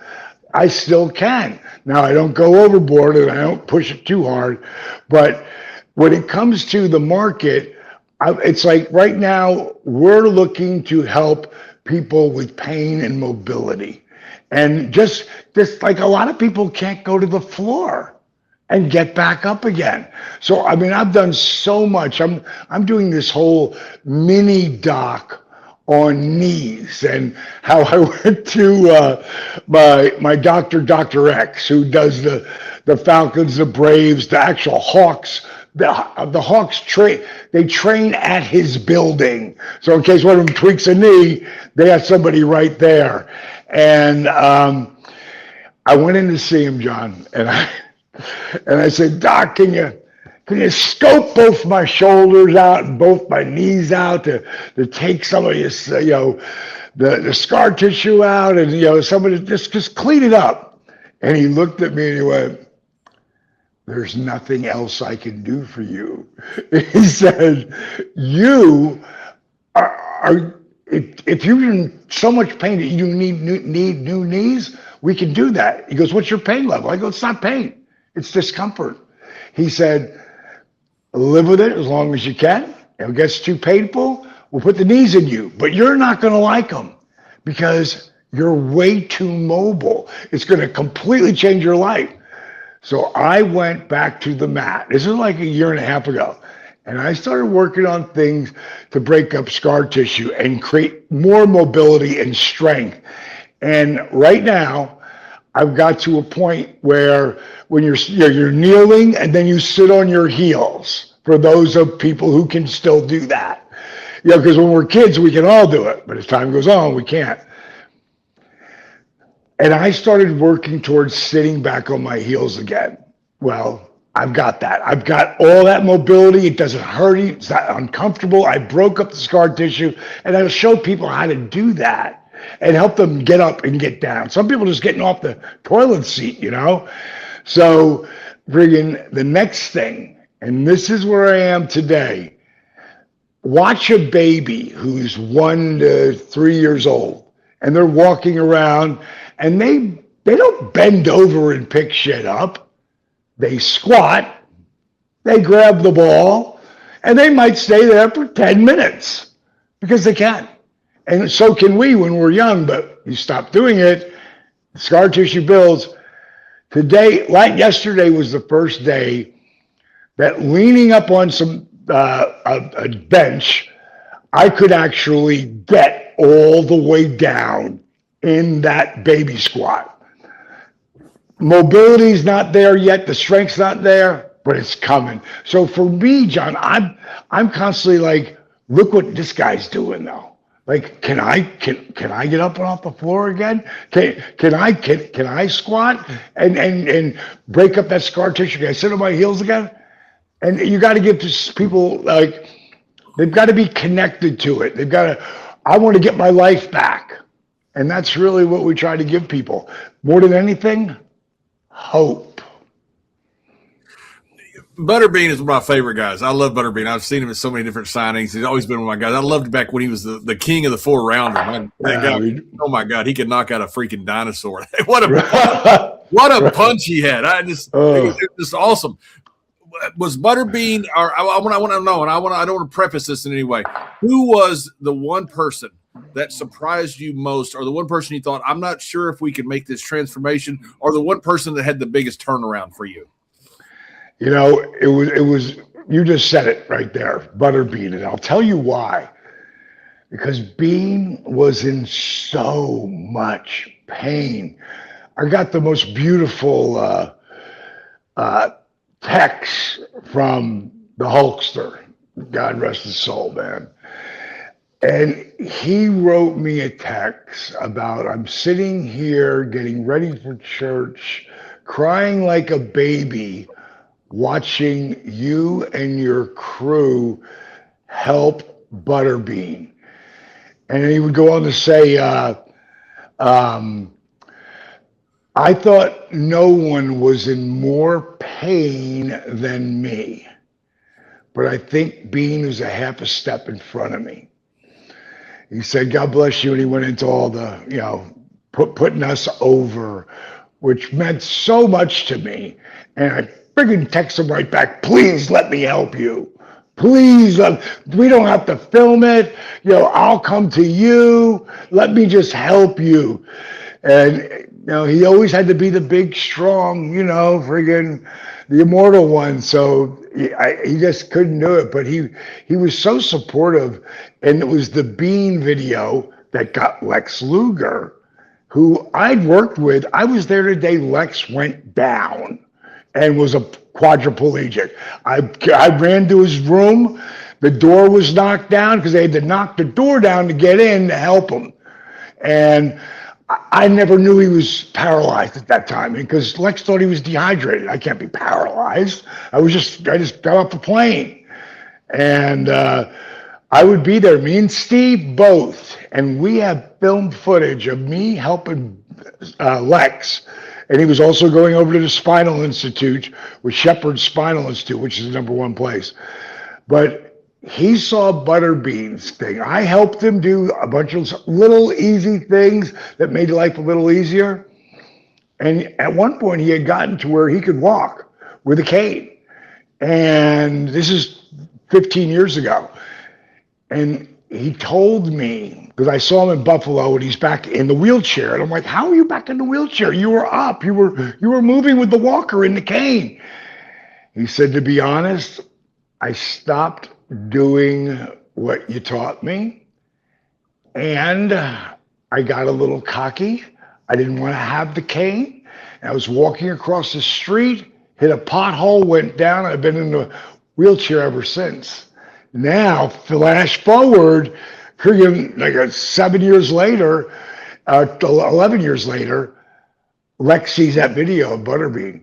I still can. Now, I don't go overboard and I don't push it too hard. But when it comes to the market, it's like right now, we're looking to help people with pain and mobility. And just like a lot of people can't go to the floor and get back up again. So, I mean, I've done so much. I'm doing this whole mini doc on knees and how I went to my doctor, Dr. X, who does the Falcons, the Braves, the actual Hawks. The Hawks they train at his building. So in case one of them tweaks a knee, they have somebody right there. And I went in to see him, John, and I said, Doc, can you scope both my shoulders out and both my knees out to take some of this, the scar tissue out and, somebody just clean it up. And he looked at me and he went, there's nothing else I can do for you. He said, you are if you're in so much pain that you need new knees, we can do that. He goes, what's your pain level? I go, it's not pain. It's discomfort. He said, live with it as long as you can. If it gets too painful, we'll put the knees in you. But you're not going to like them because you're way too mobile. It's going to completely change your life. So I went back to the mat. This is like a year and a half ago. And I started working on things to break up scar tissue and create more mobility and strength. And right now, I've got to a point where when you're kneeling and then you sit on your heels, for those of people who can still do that. Because when we're kids, we can all do it, but as time goes on, we can't. And I started working towards sitting back on my heels again. Well, I've got that. I've got all that mobility. It doesn't hurt you. It's not uncomfortable. I broke up the scar tissue, and I'll show people how to do that and help them get up and get down. Some people just getting off the toilet seat, So, friggin' the next thing, and this is where I am today. Watch a baby who's 1 to 3 years old, and they're walking around, and they don't bend over and pick shit up. They squat, they grab the ball, and they might stay there for 10 minutes because they can. And so can we when we're young, but you stop doing it, scar tissue builds. Today, like yesterday, was the first day that leaning up on a bench, I could actually get all the way down in that baby squat. Mobility's not there yet. The strength's not there, but it's coming. So for me, John, I'm constantly like, look what this guy's doing though. Like, can I get up and off the floor again? Can I squat and break up that scar tissue? Can I sit on my heels again? And you got to give to people, like, they've got to be connected to it. They've got to, I want to get my life back. And that's really what we try to give people. More than anything, hope. Butterbean is one of my favorite guys. I love Butterbean. I've seen him in so many different signings. He's always been one of my guys. I loved back when he was the king of the 4-rounder. Oh my God, he could knock out a freaking dinosaur. what a punch he had! It was just awesome. Was Butterbean? Or I want to know, and I don't want to preface this in any way. Who was the one person that surprised you most, or the one person you thought, I'm not sure if we can make this transformation, or the one person that had the biggest turnaround for you? You know, it was, you just said it right there, Butterbean. And I'll tell you why. Because Bean was in so much pain. I got the most beautiful text from the Hulkster. God rest his soul, man. And he wrote me a text about, I'm sitting here getting ready for church, crying like a baby, watching you and your crew help Butterbean. And he would go on to say, I thought no one was in more pain than me, but I think Bean was a half a step in front of me. He said, God bless you. And he went into all the, you know, putting us over, which meant so much to me. And I friggin' text him right back, please let me help you. Please, we don't have to film it. You know, I'll come to you. Let me just help you. And, you know, he always had to be the big, strong, you know, friggin' the immortal one. So he just couldn't do it. But he was so supportive. And it was the Bean video that got Lex Luger, who I'd worked with. I was there the day Lex went down and was a quadriplegic. I ran to his room. The door was knocked down because they had to knock the door down to get in to help him. And I never knew he was paralyzed at that time because Lex thought he was dehydrated. I can't be paralyzed. I just got off the plane. And I would be there, me and Steve both. And we have filmed footage of me helping Lex. And he was also going over to the Spinal Institute with Shepherd Spinal Institute, which is the #1 place. But he saw Butterbean's thing. I helped him do a bunch of little easy things that made life a little easier. And at one point, he had gotten to where he could walk with a cane. And this is 15 years ago. And he told me, because I saw him in Buffalo and he's back in the wheelchair. And I'm like, how are you back in the wheelchair? You were up. You were moving with the walker in the cane. He said, to be honest, I stopped doing what you taught me. And I got a little cocky. I didn't want to have the cane. And I was walking across the street, hit a pothole, went down. I've been in the wheelchair ever since. Now, flash forward, like 7 years later, 11 years later, Lex sees that video of Butterbean.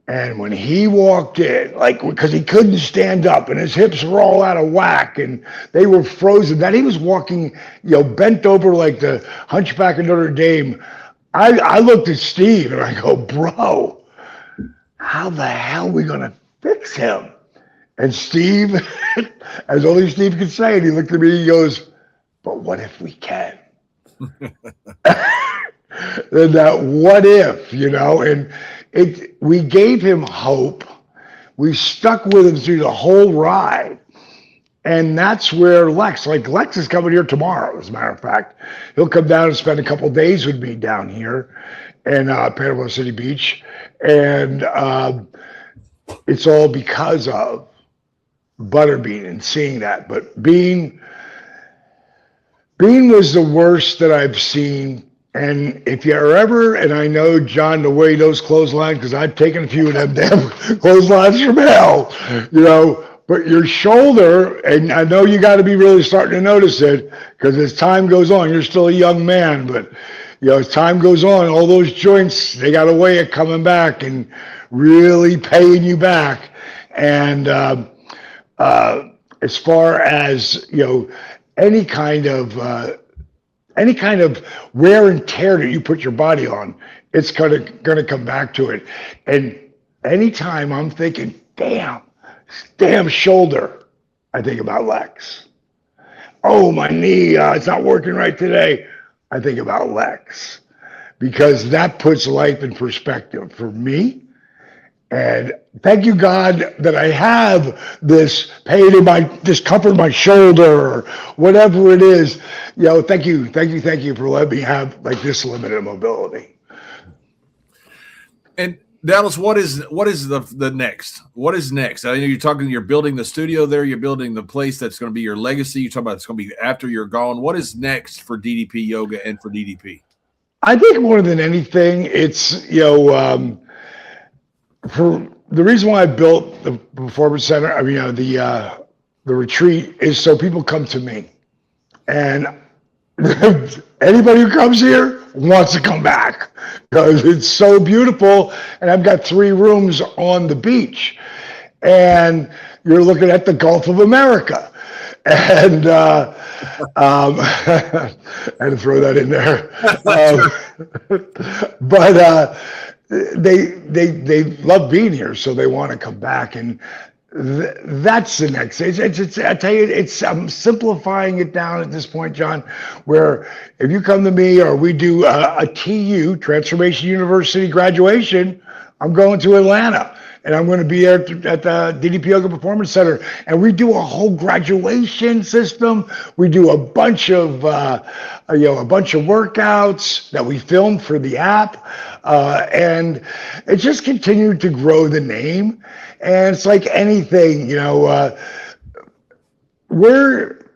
And when he walked in, like, because he couldn't stand up and his hips were all out of whack and they were frozen, that he was walking, you know, bent over like the Hunchback of Notre Dame. I looked at Steve and I go, bro, how the hell are we going to fix him? And Steve, as only Steve could say, and he looked at me, he goes, but what if we can? And that what if, you know, and we gave him hope. We stuck with him through the whole ride. And that's where Lex is coming here tomorrow, as a matter of fact. He'll come down and spend a couple of days with me down here in Panama City Beach. And it's all because of Butterbean and seeing that. But Bean, Bean was the worst that I've seen. And if you're ever, and I know John the way those clotheslines, because I've taken a few of them damn clotheslines from hell, but your shoulder, and I know you got to be really starting to notice it, because as time goes on, you're still a young man, but as time goes on, all those joints, they got a way of coming back and really paying you back. And as far as any kind of wear and tear that you put your body on, it's gonna come back to it. And anytime I'm thinking, damn shoulder, I think about Lex. Oh, my knee, it's not working right today. I think about Lex, because that puts life in perspective for me. And thank you, God, that I have this pain in my discomfort in my shoulder or whatever it is. Thank you for letting me have like this limited mobility. And Dallas, what is the next? What is next? I know you're building the studio there. You're building the place that's going to be your legacy. You talk about it's going to be after you're gone. What is next for DDP Yoga and for DDP? I think more than anything, it's for the reason why I built the performance center. I mean, the retreat is so people come to me, and anybody who comes here wants to come back because it's so beautiful. And I've got 3 rooms on the beach, and you're looking at the Gulf of America. And I had to throw that in there. But they love being here, so they want to come back. And that's the next stage. I tell you, I'm simplifying it down at this point, John, where if you come to me or we do a TU, Transformation University graduation, I'm going to Atlanta. And I'm going to be there at the DDP Yoga Performance Center, and we do a whole graduation system. We do a bunch of workouts that we filmed for the app, and it just continued to grow the name. And it's like anything, we're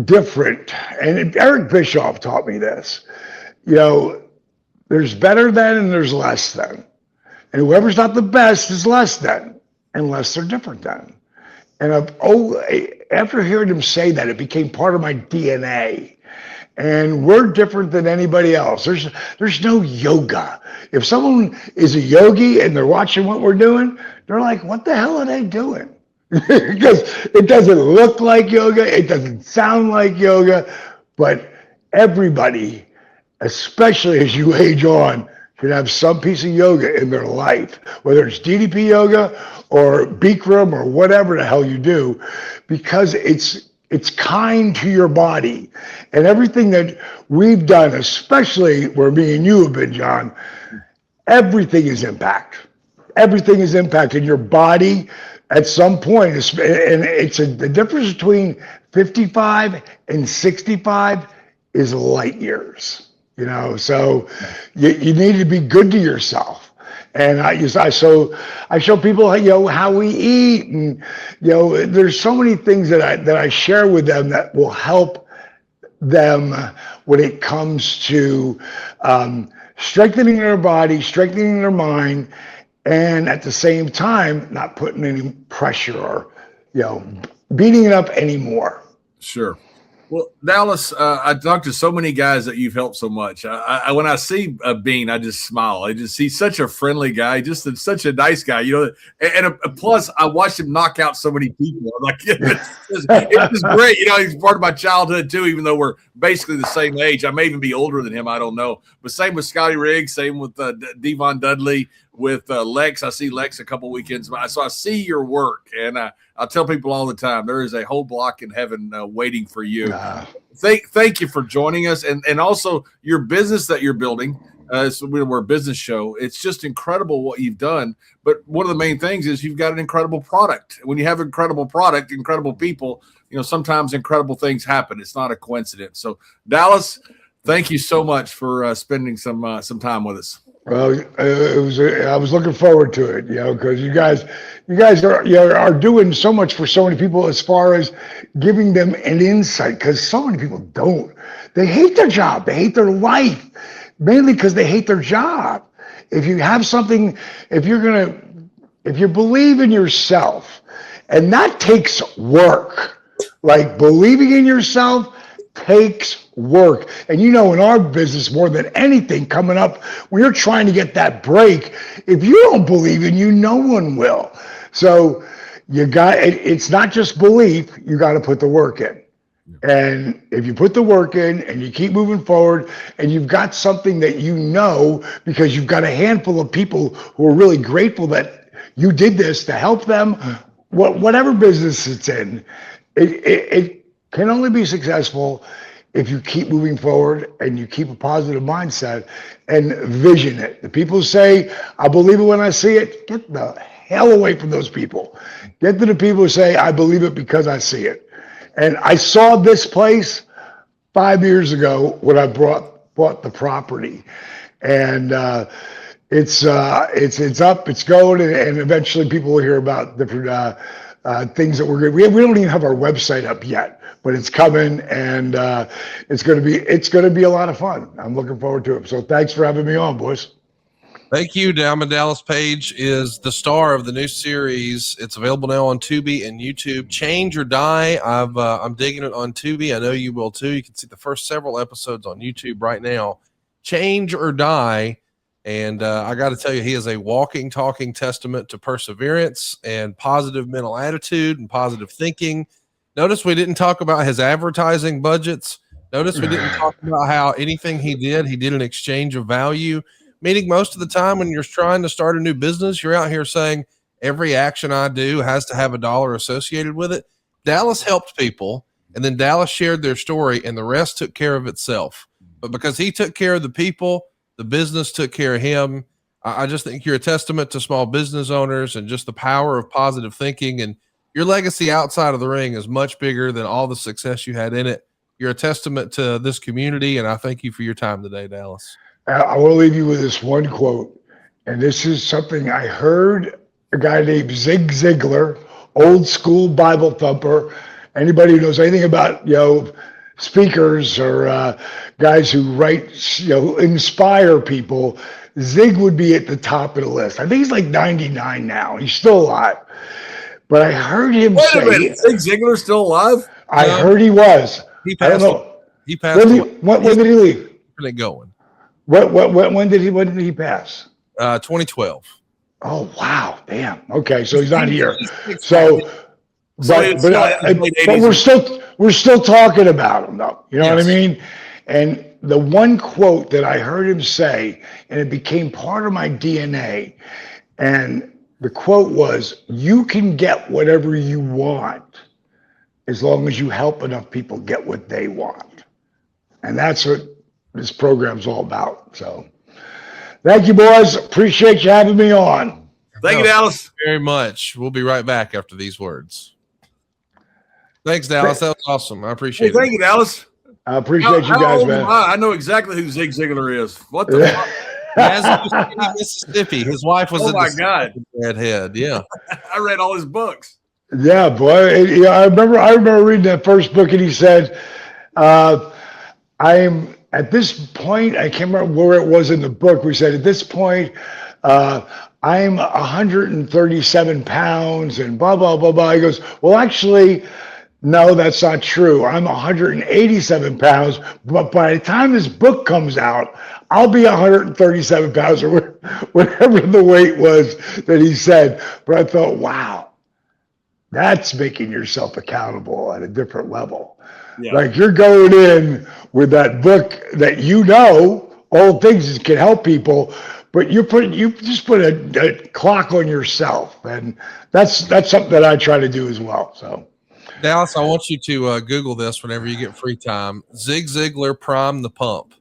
different. And Eric Bischoff taught me this. There's better than and there's less than. And whoever's not the best is less than, unless they're different than. And after hearing him say that, it became part of my DNA. And we're different than anybody else. There's no yoga. If someone is a yogi and they're watching what we're doing, they're like, what the hell are they doing? Because it doesn't look like yoga. It doesn't sound like yoga. But everybody, especially as you age on, should have some piece of yoga in their life, whether it's DDP yoga or Bikram or whatever the hell you do, because it's kind to your body. And everything that we've done, especially where me and you have been, John, everything is impact. Everything is impact in your body at some point. And the difference between 55 and 65 is light years. So you need to be good to yourself. And I show people, how we eat, and there's so many things that I share with them that will help them when it comes to strengthening their body, strengthening their mind, and at the same time not putting any pressure or beating it up anymore. Sure. Well, Dallas, I talked to so many guys that you've helped so much. When I see Bean, I just smile. He's such a friendly guy, just such a nice guy, and plus I watched him knock out so many people. I'm like, it's great. He's part of my childhood too, even though we're basically the same age. I may even be older than him. I don't know. But same with Scotty Riggs, same with Devon Dudley, with Lex. I see Lex a couple weekends. So I see your work, and I tell people all the time, there is a whole block in heaven waiting for you. Thank you for joining us, and also your business that you're building. So we're a business show. It's just incredible what you've done. But one of the main things is you've got an incredible product. When you have incredible product, incredible people, sometimes incredible things happen. It's not a coincidence. So Dallas, thank you so much for spending some time with us. Well, it was. I was looking forward to it, because you guys are are doing so much for so many people as far as giving them an insight. Because so many people don't. They hate their job. They hate their life, mainly because they hate their job. If you have something, if you believe in yourself, and that takes work. Like believing in yourself takes work. And in our business, more than anything coming up, when you're trying to get that break, if you don't believe in you, no one will. So it's not just belief, you got to put the work in. And if you put the work in and you keep moving forward and you've got something that because you've got a handful of people who are really grateful that you did this to help them, whatever business it's in, it can only be successful if you keep moving forward and you keep a positive mindset and vision it. The people who say, I believe it when I see it, get the hell away from those people. Get to the people who say, I believe it because I see it. And I saw this place 5 years ago when I bought the property. And it's up, it's going, and eventually people will hear about different things that we're going. We don't even have our website up yet, but it's coming, and it's going to be a lot of fun. I'm looking forward to it. So thanks for having me on, boys. Thank you. Diamond Dallas Page is the star of the new series. It's available now on Tubi and YouTube. Change or Die. I'm digging it on Tubi. I know you will too. You can see the first several episodes on YouTube right now. Change or Die. And I got to tell you, he is a walking, talking testament to perseverance and positive mental attitude and positive thinking. Notice we didn't talk about his advertising budgets. Notice we didn't talk about how anything he did in exchange of value. Meaning most of the time when you're trying to start a new business, you're out here saying every action I do has to have a dollar associated with it. Dallas helped people, and then Dallas shared their story, and the rest took care of itself. But because he took care of the people, the business took care of him. I just think you're a testament to small business owners and just the power of positive thinking. And your legacy outside of the ring is much bigger than all the success you had in it. You're a testament to this community, and I thank you for your time today, Dallas. I will leave you with this one quote, and this is something I heard a guy named Zig Ziglar, old school Bible thumper. Anybody who knows anything about speakers or guys who write, inspire people, Zig would be at the top of the list. I think he's like 99 now. He's still alive, but I heard him say, "Wait a minute, Zig Ziglar's still alive?" I heard he was. I don't know. He passed. When did he leave? Where going? When did he pass? 2012. Oh wow, damn. Okay, so he's not here. So, but we're still talking about him though. You know what I mean? And the one quote that I heard him say, and it became part of my DNA, and the quote was, "You can get whatever you want as long as you help enough people get what they want." And that's what this program's all about. So thank you, boys. Appreciate you having me on. Thank you, Dallas. Very much. We'll be right back after these words. Thanks, Dallas. That was awesome. I appreciate it. Thank you, Dallas. I appreciate you guys, man. I know exactly who Zig Ziglar is. What the fuck? Mississippi. His wife was redhead. Yeah. I read all his books. Yeah, boy. I remember reading that first book, and he said, I'm at this point, I can't remember where it was in the book. We said, at this point, I'm 137 pounds and blah, blah, blah, blah. He goes, well, actually, no, that's not true. I'm 187 pounds, but by the time this book comes out, I'll be 137 pounds or whatever the weight was that he said. But I thought, wow, that's making yourself accountable at a different level. Yeah. Like you're going in with that book that all things can help people, but you just put a clock on yourself, and that's something that I try to do as well. So, Dallas, I want you to Google this whenever you get free time. Zig Ziglar, Prime the Pump.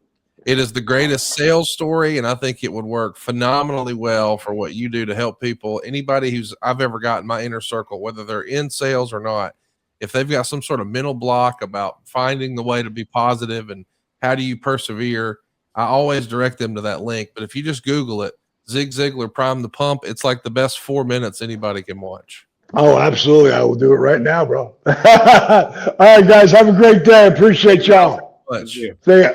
It is the greatest sales story, and I think it would work phenomenally well for what you do to help people. Anybody I've ever got in my inner circle, whether they're in sales or not, if they've got some sort of mental block about finding the way to be positive and how do you persevere, I always direct them to that link. But if you just Google it, Zig Ziglar Prime the Pump, it's like the best 4 minutes anybody can watch. Oh, absolutely. I will do it right now, bro. All right, guys. Have a great day. Appreciate y'all. See ya.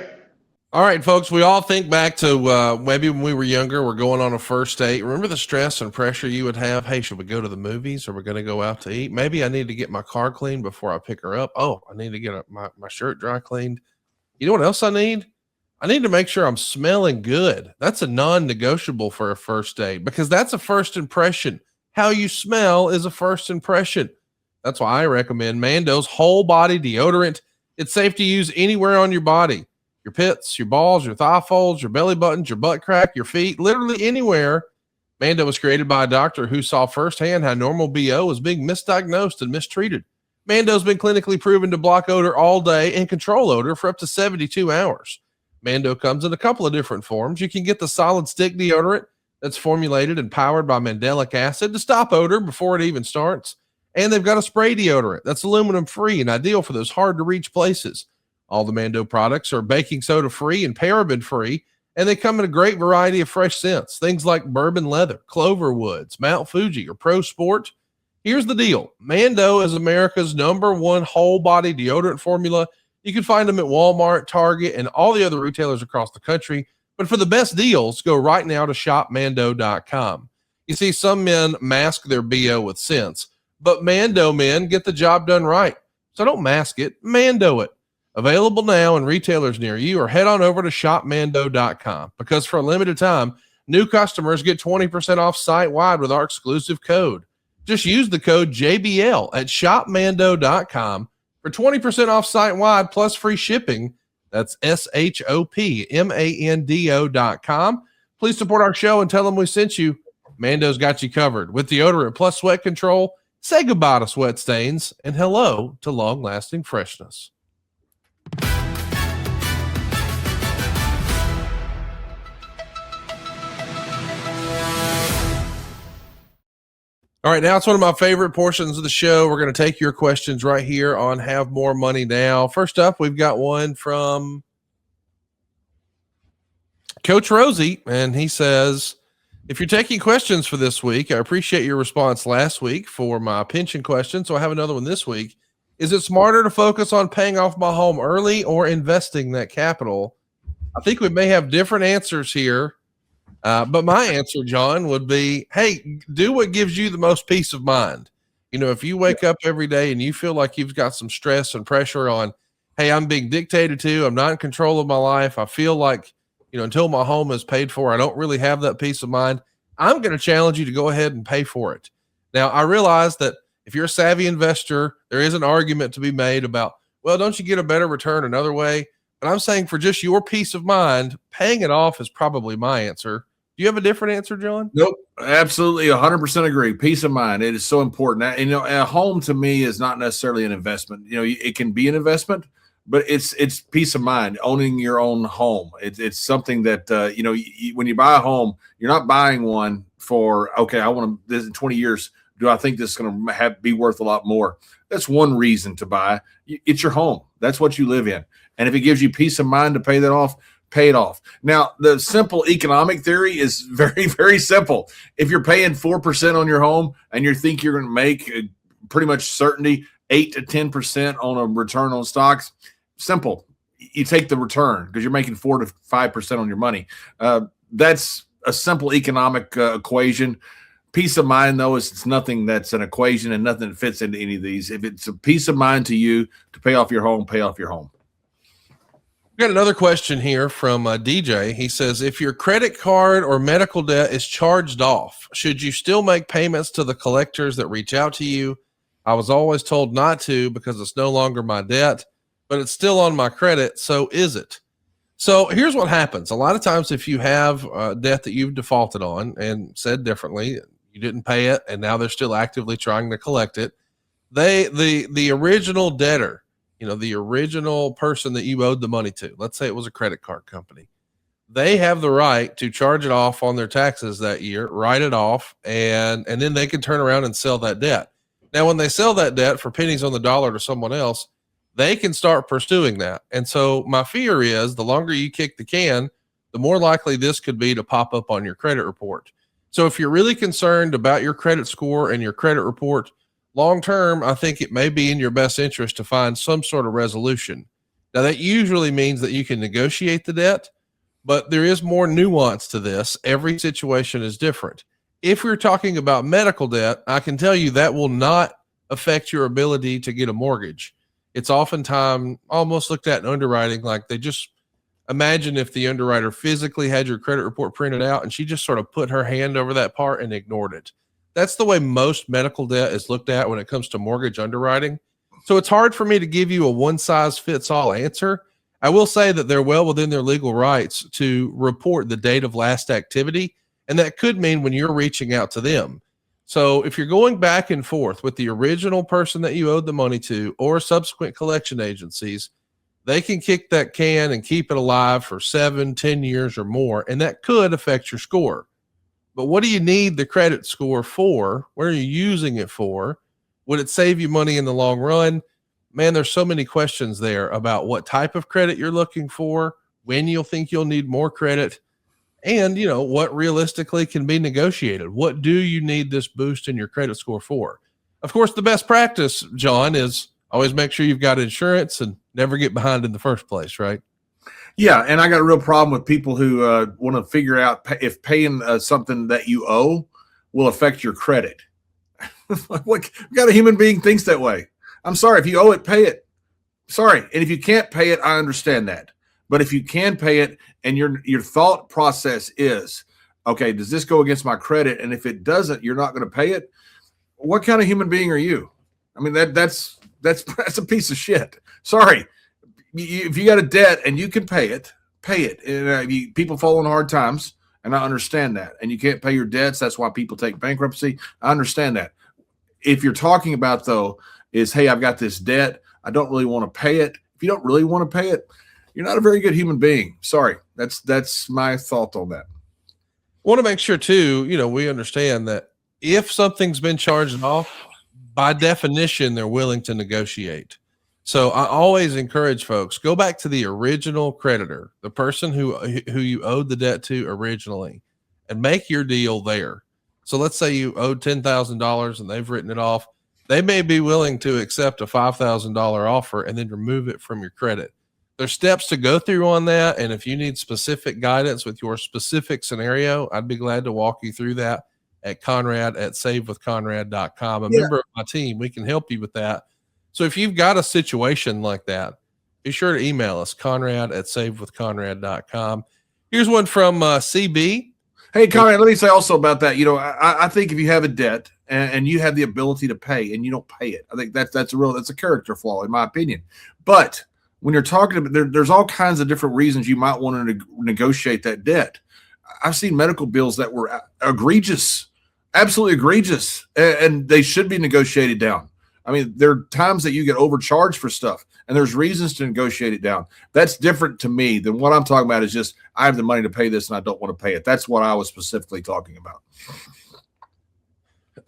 All right, folks, we all think back to maybe when we were younger, we're going on a first date. Remember the stress and pressure you would have? Hey, should we go to the movies? Or we're going to go out to eat? Maybe I need to get my car cleaned before I pick her up. Oh, I need to get my shirt dry cleaned. You know what else I need? I need to make sure I'm smelling good. That's a non-negotiable for a first date because that's a first impression. How you smell is a first impression. That's why I recommend Mando's whole body deodorant. It's safe to use anywhere on your body. Your pits, your balls, your thigh folds, your belly buttons, your butt crack, your feet, literally anywhere. Mando was created by a doctor who saw firsthand how normal BO was being misdiagnosed and mistreated. Mando's been clinically proven to block odor all day and control odor for up to 72 hours. Mando comes in a couple of different forms. You can get the solid stick deodorant that's formulated and powered by mandelic acid to stop odor before it even starts. And they've got a spray deodorant that's aluminum free and ideal for those hard to reach places. All the Mando products are baking soda free and paraben free, and they come in a great variety of fresh scents, things like bourbon leather, clover woods, Mount Fuji, or Pro Sport. Here's the deal. Mando is America's #1 whole body deodorant formula. You can find them at Walmart, Target, and all the other retailers across the country. But for the best deals, go right now to shopmando.com. You see, some men mask their BO with scents, but Mando men get the job done right. So don't mask it, Mando it. Available now in retailers near you, or head on over to shopmando.com because for a limited time, new customers get 20% off site-wide with our exclusive code. Just use the code JBL at shopmando.com for 20% off site-wide plus free shipping. That's shopmando.com. Please support our show and tell them we sent you. Mando's got you covered with deodorant plus sweat control. Say goodbye to sweat stains and hello to long-lasting freshness. All right, now it's one of my favorite portions of the show. We're going to take your questions right here on Have More Money Now. First up, we've got one from Coach Rosie, and he says, if you're taking questions for this week, I appreciate your response last week for my pension question, so I have another one this week. Is it smarter to focus on paying off my home early or investing that capital? I think we may have different answers here. But my answer, John, would be, hey, do what gives you the most peace of mind. You know, if you wake up every day and you feel like you've got some stress and pressure on, hey, I'm being dictated to, I'm not in control of my life. I feel like, you know, until my home is paid for, I don't really have that peace of mind. I'm going to challenge you to go ahead and pay for it. Now, I realize that if you're a savvy investor, there is an argument to be made about, well, don't you get a better return another way? But I'm saying for just your peace of mind, paying it off is probably my answer. Do you have a different answer, John? Nope. Absolutely. 100% agree. Peace of mind. It is so important. And, you know, a home to me is not necessarily an investment. You know, it can be an investment, but it's peace of mind, owning your own home. It's something that, you know, when you buy a home, you're not buying one for, okay, I want to, this in 20 years, do I think this is going to be worth a lot more? That's one reason to buy. It's your home. That's what you live in. And if it gives you peace of mind to pay that off, pay it off. Now, the simple economic theory is very, very simple. If you're paying 4% on your home and you think you're going to make pretty much certainty 8 to 10% on a return on stocks, simple. You take the return because you're making 4 to 5% on your money. That's a simple economic equation. Peace of mind, though, is it's nothing that's an equation and nothing that fits into any of these. If it's a peace of mind to you to pay off your home, pay off your home. We got another question here from DJ. He says, if your credit card or medical debt is charged off, should you still make payments to the collectors that reach out to you? I was always told not to because it's no longer my debt, but it's still on my credit. So is it? So here's what happens. A lot of times if you have debt that you've defaulted on, and said differently, you didn't pay it and now they're still actively trying to collect it, the original debtor, you know, the original person that you owed the money to, let's say it was a credit card company, they have the right to charge it off on their taxes that year, write it off, and then they can turn around and sell that debt. Now, when they sell that debt for pennies on the dollar to someone else, they can start pursuing that. And so my fear is the longer you kick the can, the more likely this could be to pop up on your credit report. So if you're really concerned about your credit score and your credit report, long term, I think it may be in your best interest to find some sort of resolution. Now, that usually means that you can negotiate the debt, but there is more nuance to this. Every situation is different. If we're talking about medical debt, I can tell you that will not affect your ability to get a mortgage. It's oftentimes almost looked at in underwriting like they just imagine if the underwriter physically had your credit report printed out and she just sort of put her hand over that part and ignored it. That's the way most medical debt is looked at when it comes to mortgage underwriting. So it's hard for me to give you a one size fits all answer. I will say that they're well within their legal rights to report the date of last activity, and that could mean when you're reaching out to them. So if you're going back and forth with the original person that you owed the money to or subsequent collection agencies, they can kick that can and keep it alive for 7, 10 years or more, and that could affect your score. But what do you need the credit score for? What are you using it for? Would it save you money in the long run? Man, there's so many questions there about what type of credit you're looking for, when you'll think you'll need more credit, and what realistically can be negotiated. What do you need this boost in your credit score for? Of course, the best practice, John, is always make sure you've got insurance and never get behind in the first place, right? Yeah, and I got a real problem with people who want to figure out if paying something that you owe will affect your credit. What kind of human being thinks that way? I'm sorry, if you owe it, pay it. Sorry, and if you can't pay it, I understand that. But if you can pay it, and your thought process is, okay, does this go against my credit? And if it doesn't, you're not going to pay it. What kind of human being are you? I mean, that's a piece of shit. Sorry. If you got a debt and you can pay it, pay it. And people fall in hard times, and I understand that. And you can't pay your debts. That's why people take bankruptcy. I understand that. If you're talking about, though, is, hey, I've got this debt. I don't really want to pay it. If you don't really want to pay it, you're not a very good human being. Sorry. That's my thought on that. I want to make sure, too, we understand that if something's been charged off, by definition, they're willing to negotiate. So I always encourage folks, go back to the original creditor, the person who you owed the debt to originally, and make your deal there. So let's say you owed $10,000 and they've written it off. They may be willing to accept a $5,000 offer and then remove it from your credit. There's steps to go through on that. And if you need specific guidance with your specific scenario, I'd be glad to walk you through that at Conrad@savewithconrad.com. A member of my team, we can help you with that. So if you've got a situation like that, be sure to email us, Conrad@savewithconrad.com. Here's one from CB. Hey, Conrad, let me say also about that. I think if you have a debt and you have the ability to pay and you don't pay it, I think that's a character flaw, in my opinion. But when you're talking about, there's all kinds of different reasons you might want to negotiate that debt. I've seen medical bills that were egregious, absolutely egregious, and they should be negotiated down. I mean, there are times that you get overcharged for stuff, and there's reasons to negotiate it down. That's different to me than what I'm talking about is just, I have the money to pay this and I don't want to pay it. That's what I was specifically talking about.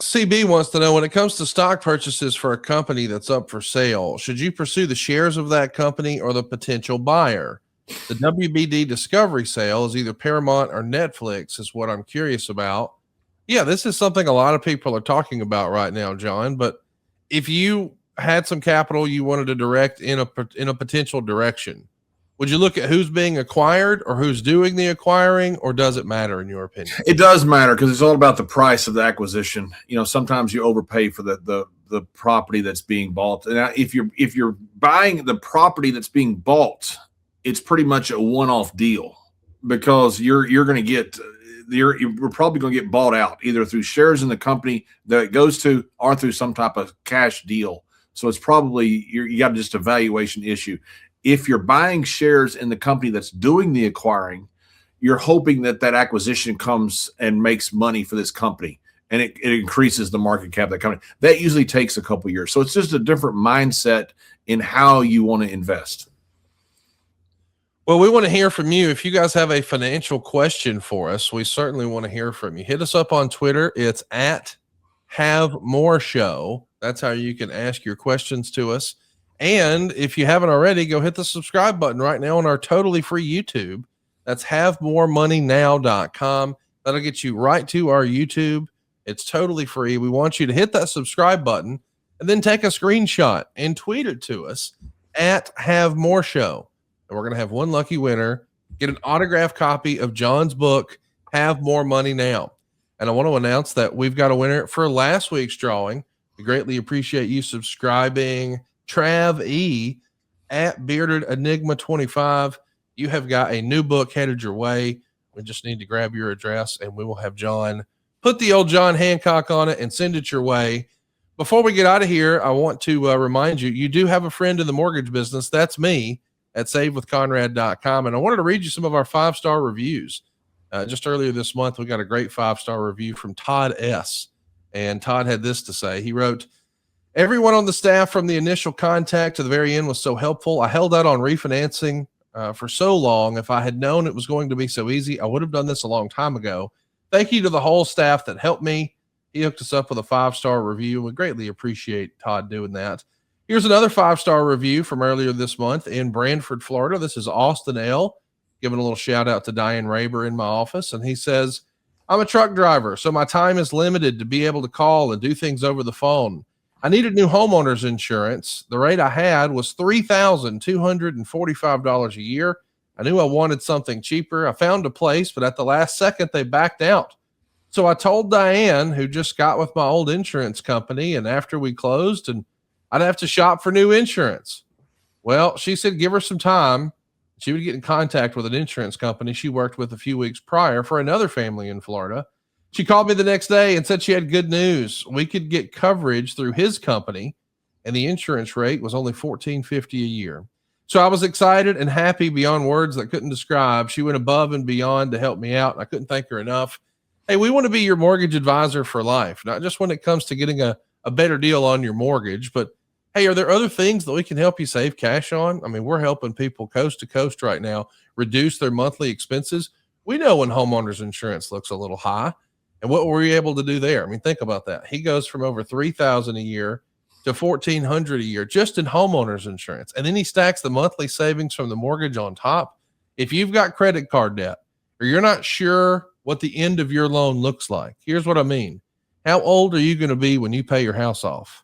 CB wants to know, when it comes to stock purchases for a company that's up for sale, should you pursue the shares of that company or the potential buyer? The WBD Discovery sale is either Paramount or Netflix is what I'm curious about. Yeah, this is something a lot of people are talking about right now, John, but if you had some capital you wanted to direct in a potential direction, would you look at who's being acquired or who's doing the acquiring, or does it matter in your opinion? It does matter because it's all about the price of the acquisition. Sometimes you overpay for the property that's being bought. And if you're buying the property that's being bought, it's pretty much a one-off deal because you're going to get you're probably going to get bought out either through shares in the company that it goes to or through some type of cash deal. So it's probably you got just a valuation issue. If you're buying shares in the company that's doing the acquiring, you're hoping that acquisition comes and makes money for this company, and it increases the market cap of that company. That usually takes a couple of years. So it's just a different mindset in how you want to invest. Well, we want to hear from you. If you guys have a financial question for us, we certainly want to hear from you. Hit us up on Twitter. It's @HaveMoreShow. That's how you can ask your questions to us. And if you haven't already, go hit the subscribe button right now on our totally free YouTube. That's havemoremoneynow.com. That'll get you right to our YouTube. It's totally free. We want you to hit that subscribe button and then take a screenshot and tweet it to us at Have More Show. And we're going to have one lucky winner get an autographed copy of John's book, Have More Money Now. And I want to announce that we've got a winner for last week's drawing. We greatly appreciate you subscribing. Trav E at Bearded Enigma 25. You have got a new book headed your way. We just need to grab your address and we will have John put the old John Hancock on it and send it your way. Before we get out of here, I want to remind you, you do have a friend in the mortgage business. That's me at savewithconrad.com. And I wanted to read you some of our 5-star reviews. Just earlier this month, we got a great 5-star review from Todd S. And Todd had this to say. He wrote, everyone on the staff from the initial contact to the very end was so helpful. I held out on refinancing for so long. If I had known it was going to be so easy, I would have done this a long time ago. Thank you to the whole staff that helped me. He hooked us up with a 5-star review. We greatly appreciate Todd doing that. Here's another 5-star review from earlier this month in Brantford, Florida. This is Austin L. Giving a little shout out to Diane Raber in my office. And he says, I'm a truck driver, so my time is limited to be able to call and do things over the phone. I needed new homeowners insurance. The rate I had was $3,245 a year. I knew I wanted something cheaper. I found a place, but at the last second, they backed out. So I told Diane, who just got with my old insurance company, and after we closed, and I'd have to shop for new insurance. Well, she said, give her some time. She would get in contact with an insurance company she worked with a few weeks prior for another family in Florida. She called me the next day and said she had good news. We could get coverage through his company, and the insurance rate was only $1,450 a year. So I was excited and happy beyond words that I couldn't describe. She went above and beyond to help me out, and I couldn't thank her enough. Hey, we want to be your mortgage advisor for life, not just when it comes to getting a better deal on your mortgage, but hey, are there other things that we can help you save cash on? I mean, we're helping people coast to coast right now reduce their monthly expenses. We know when homeowners insurance looks a little high, and what were we able to do there? I mean, think about that. He goes from over $3,000 a year to $1,400 a year just in homeowners insurance. And then he stacks the monthly savings from the mortgage on top. If you've got credit card debt or you're not sure what the end of your loan looks like, here's what I mean. How old are you going to be when you pay your house off?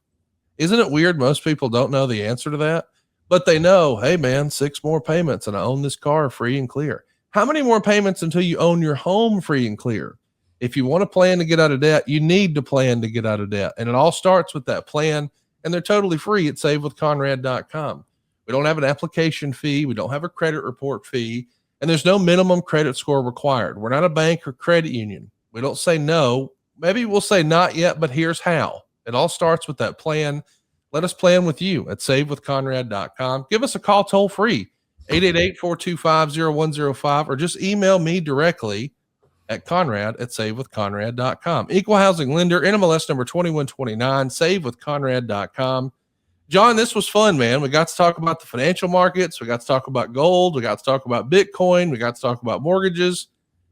Isn't it weird? Most people don't know the answer to that, but they know, hey man, 6 more payments and I own this car free and clear. How many more payments until you own your home free and clear? If you want to plan to get out of debt, you need to plan to get out of debt. And it all starts with that plan. And they're totally free at savewithconrad.com. We don't have an application fee. We don't have a credit report fee. And there's no minimum credit score required. We're not a bank or credit union. We don't say no. Maybe we'll say not yet, but here's how. It all starts with that plan. Let us plan with you at savewithconrad.com. Give us a call toll free, 888-425-0105, or just email me directly at Conrad@savewithconrad.com. Equal housing lender, NMLS number 2129, savewithconrad.com. John, this was fun, man. We got to talk about the financial markets. We got to talk about gold. We got to talk about Bitcoin. We got to talk about mortgages.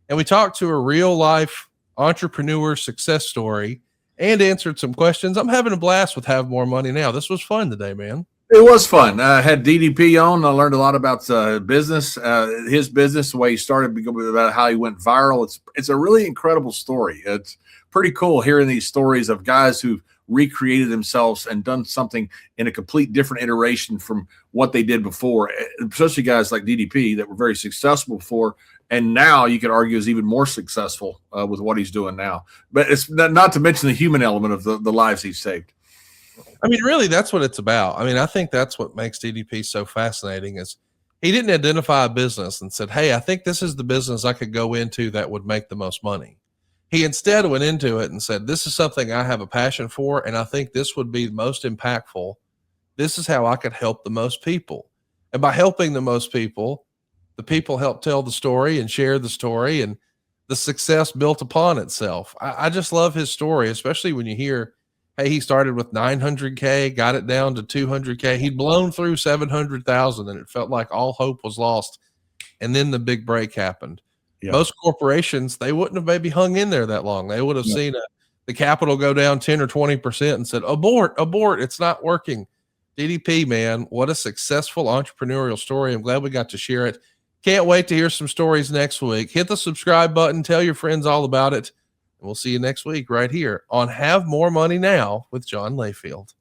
And we talked to a real life entrepreneur success story and answered some questions. I'm having a blast with Have More Money Now. This was fun today, man. It was fun. I had DDP on. I learned a lot about business, his business, the way he started, about how he went viral. It's a really incredible story. It's pretty cool hearing these stories of guys who've recreated themselves and done something in a complete different iteration from what they did before, especially guys like DDP that were very successful before. And now you could argue is even more successful with what he's doing now. But it's not to mention the human element of the lives he's saved. I mean, really, that's what it's about. I mean, I think that's what makes DDP so fascinating is he didn't identify a business and said, hey, I think this is the business I could go into that would make the most money. He instead went into it and said, this is something I have a passion for, and I think this would be the most impactful. This is how I could help the most people. And by helping the most people, the people help tell the story and share the story, and the success built upon itself. I just love his story, especially when you hear, hey, he started with 900K, got it down to 200K. He'd blown through 700,000 and it felt like all hope was lost. And then the big break happened. Yeah. Most corporations, they wouldn't have maybe hung in there that long. They would have seen the capital go down 10 or 20% and said, abort, it's not working. DDP, man, what a successful entrepreneurial story. I'm glad we got to share it. Can't wait to hear some stories next week. Hit the subscribe button. Tell your friends all about it. And we'll see you next week right here on Have More Money Now with John Layfield.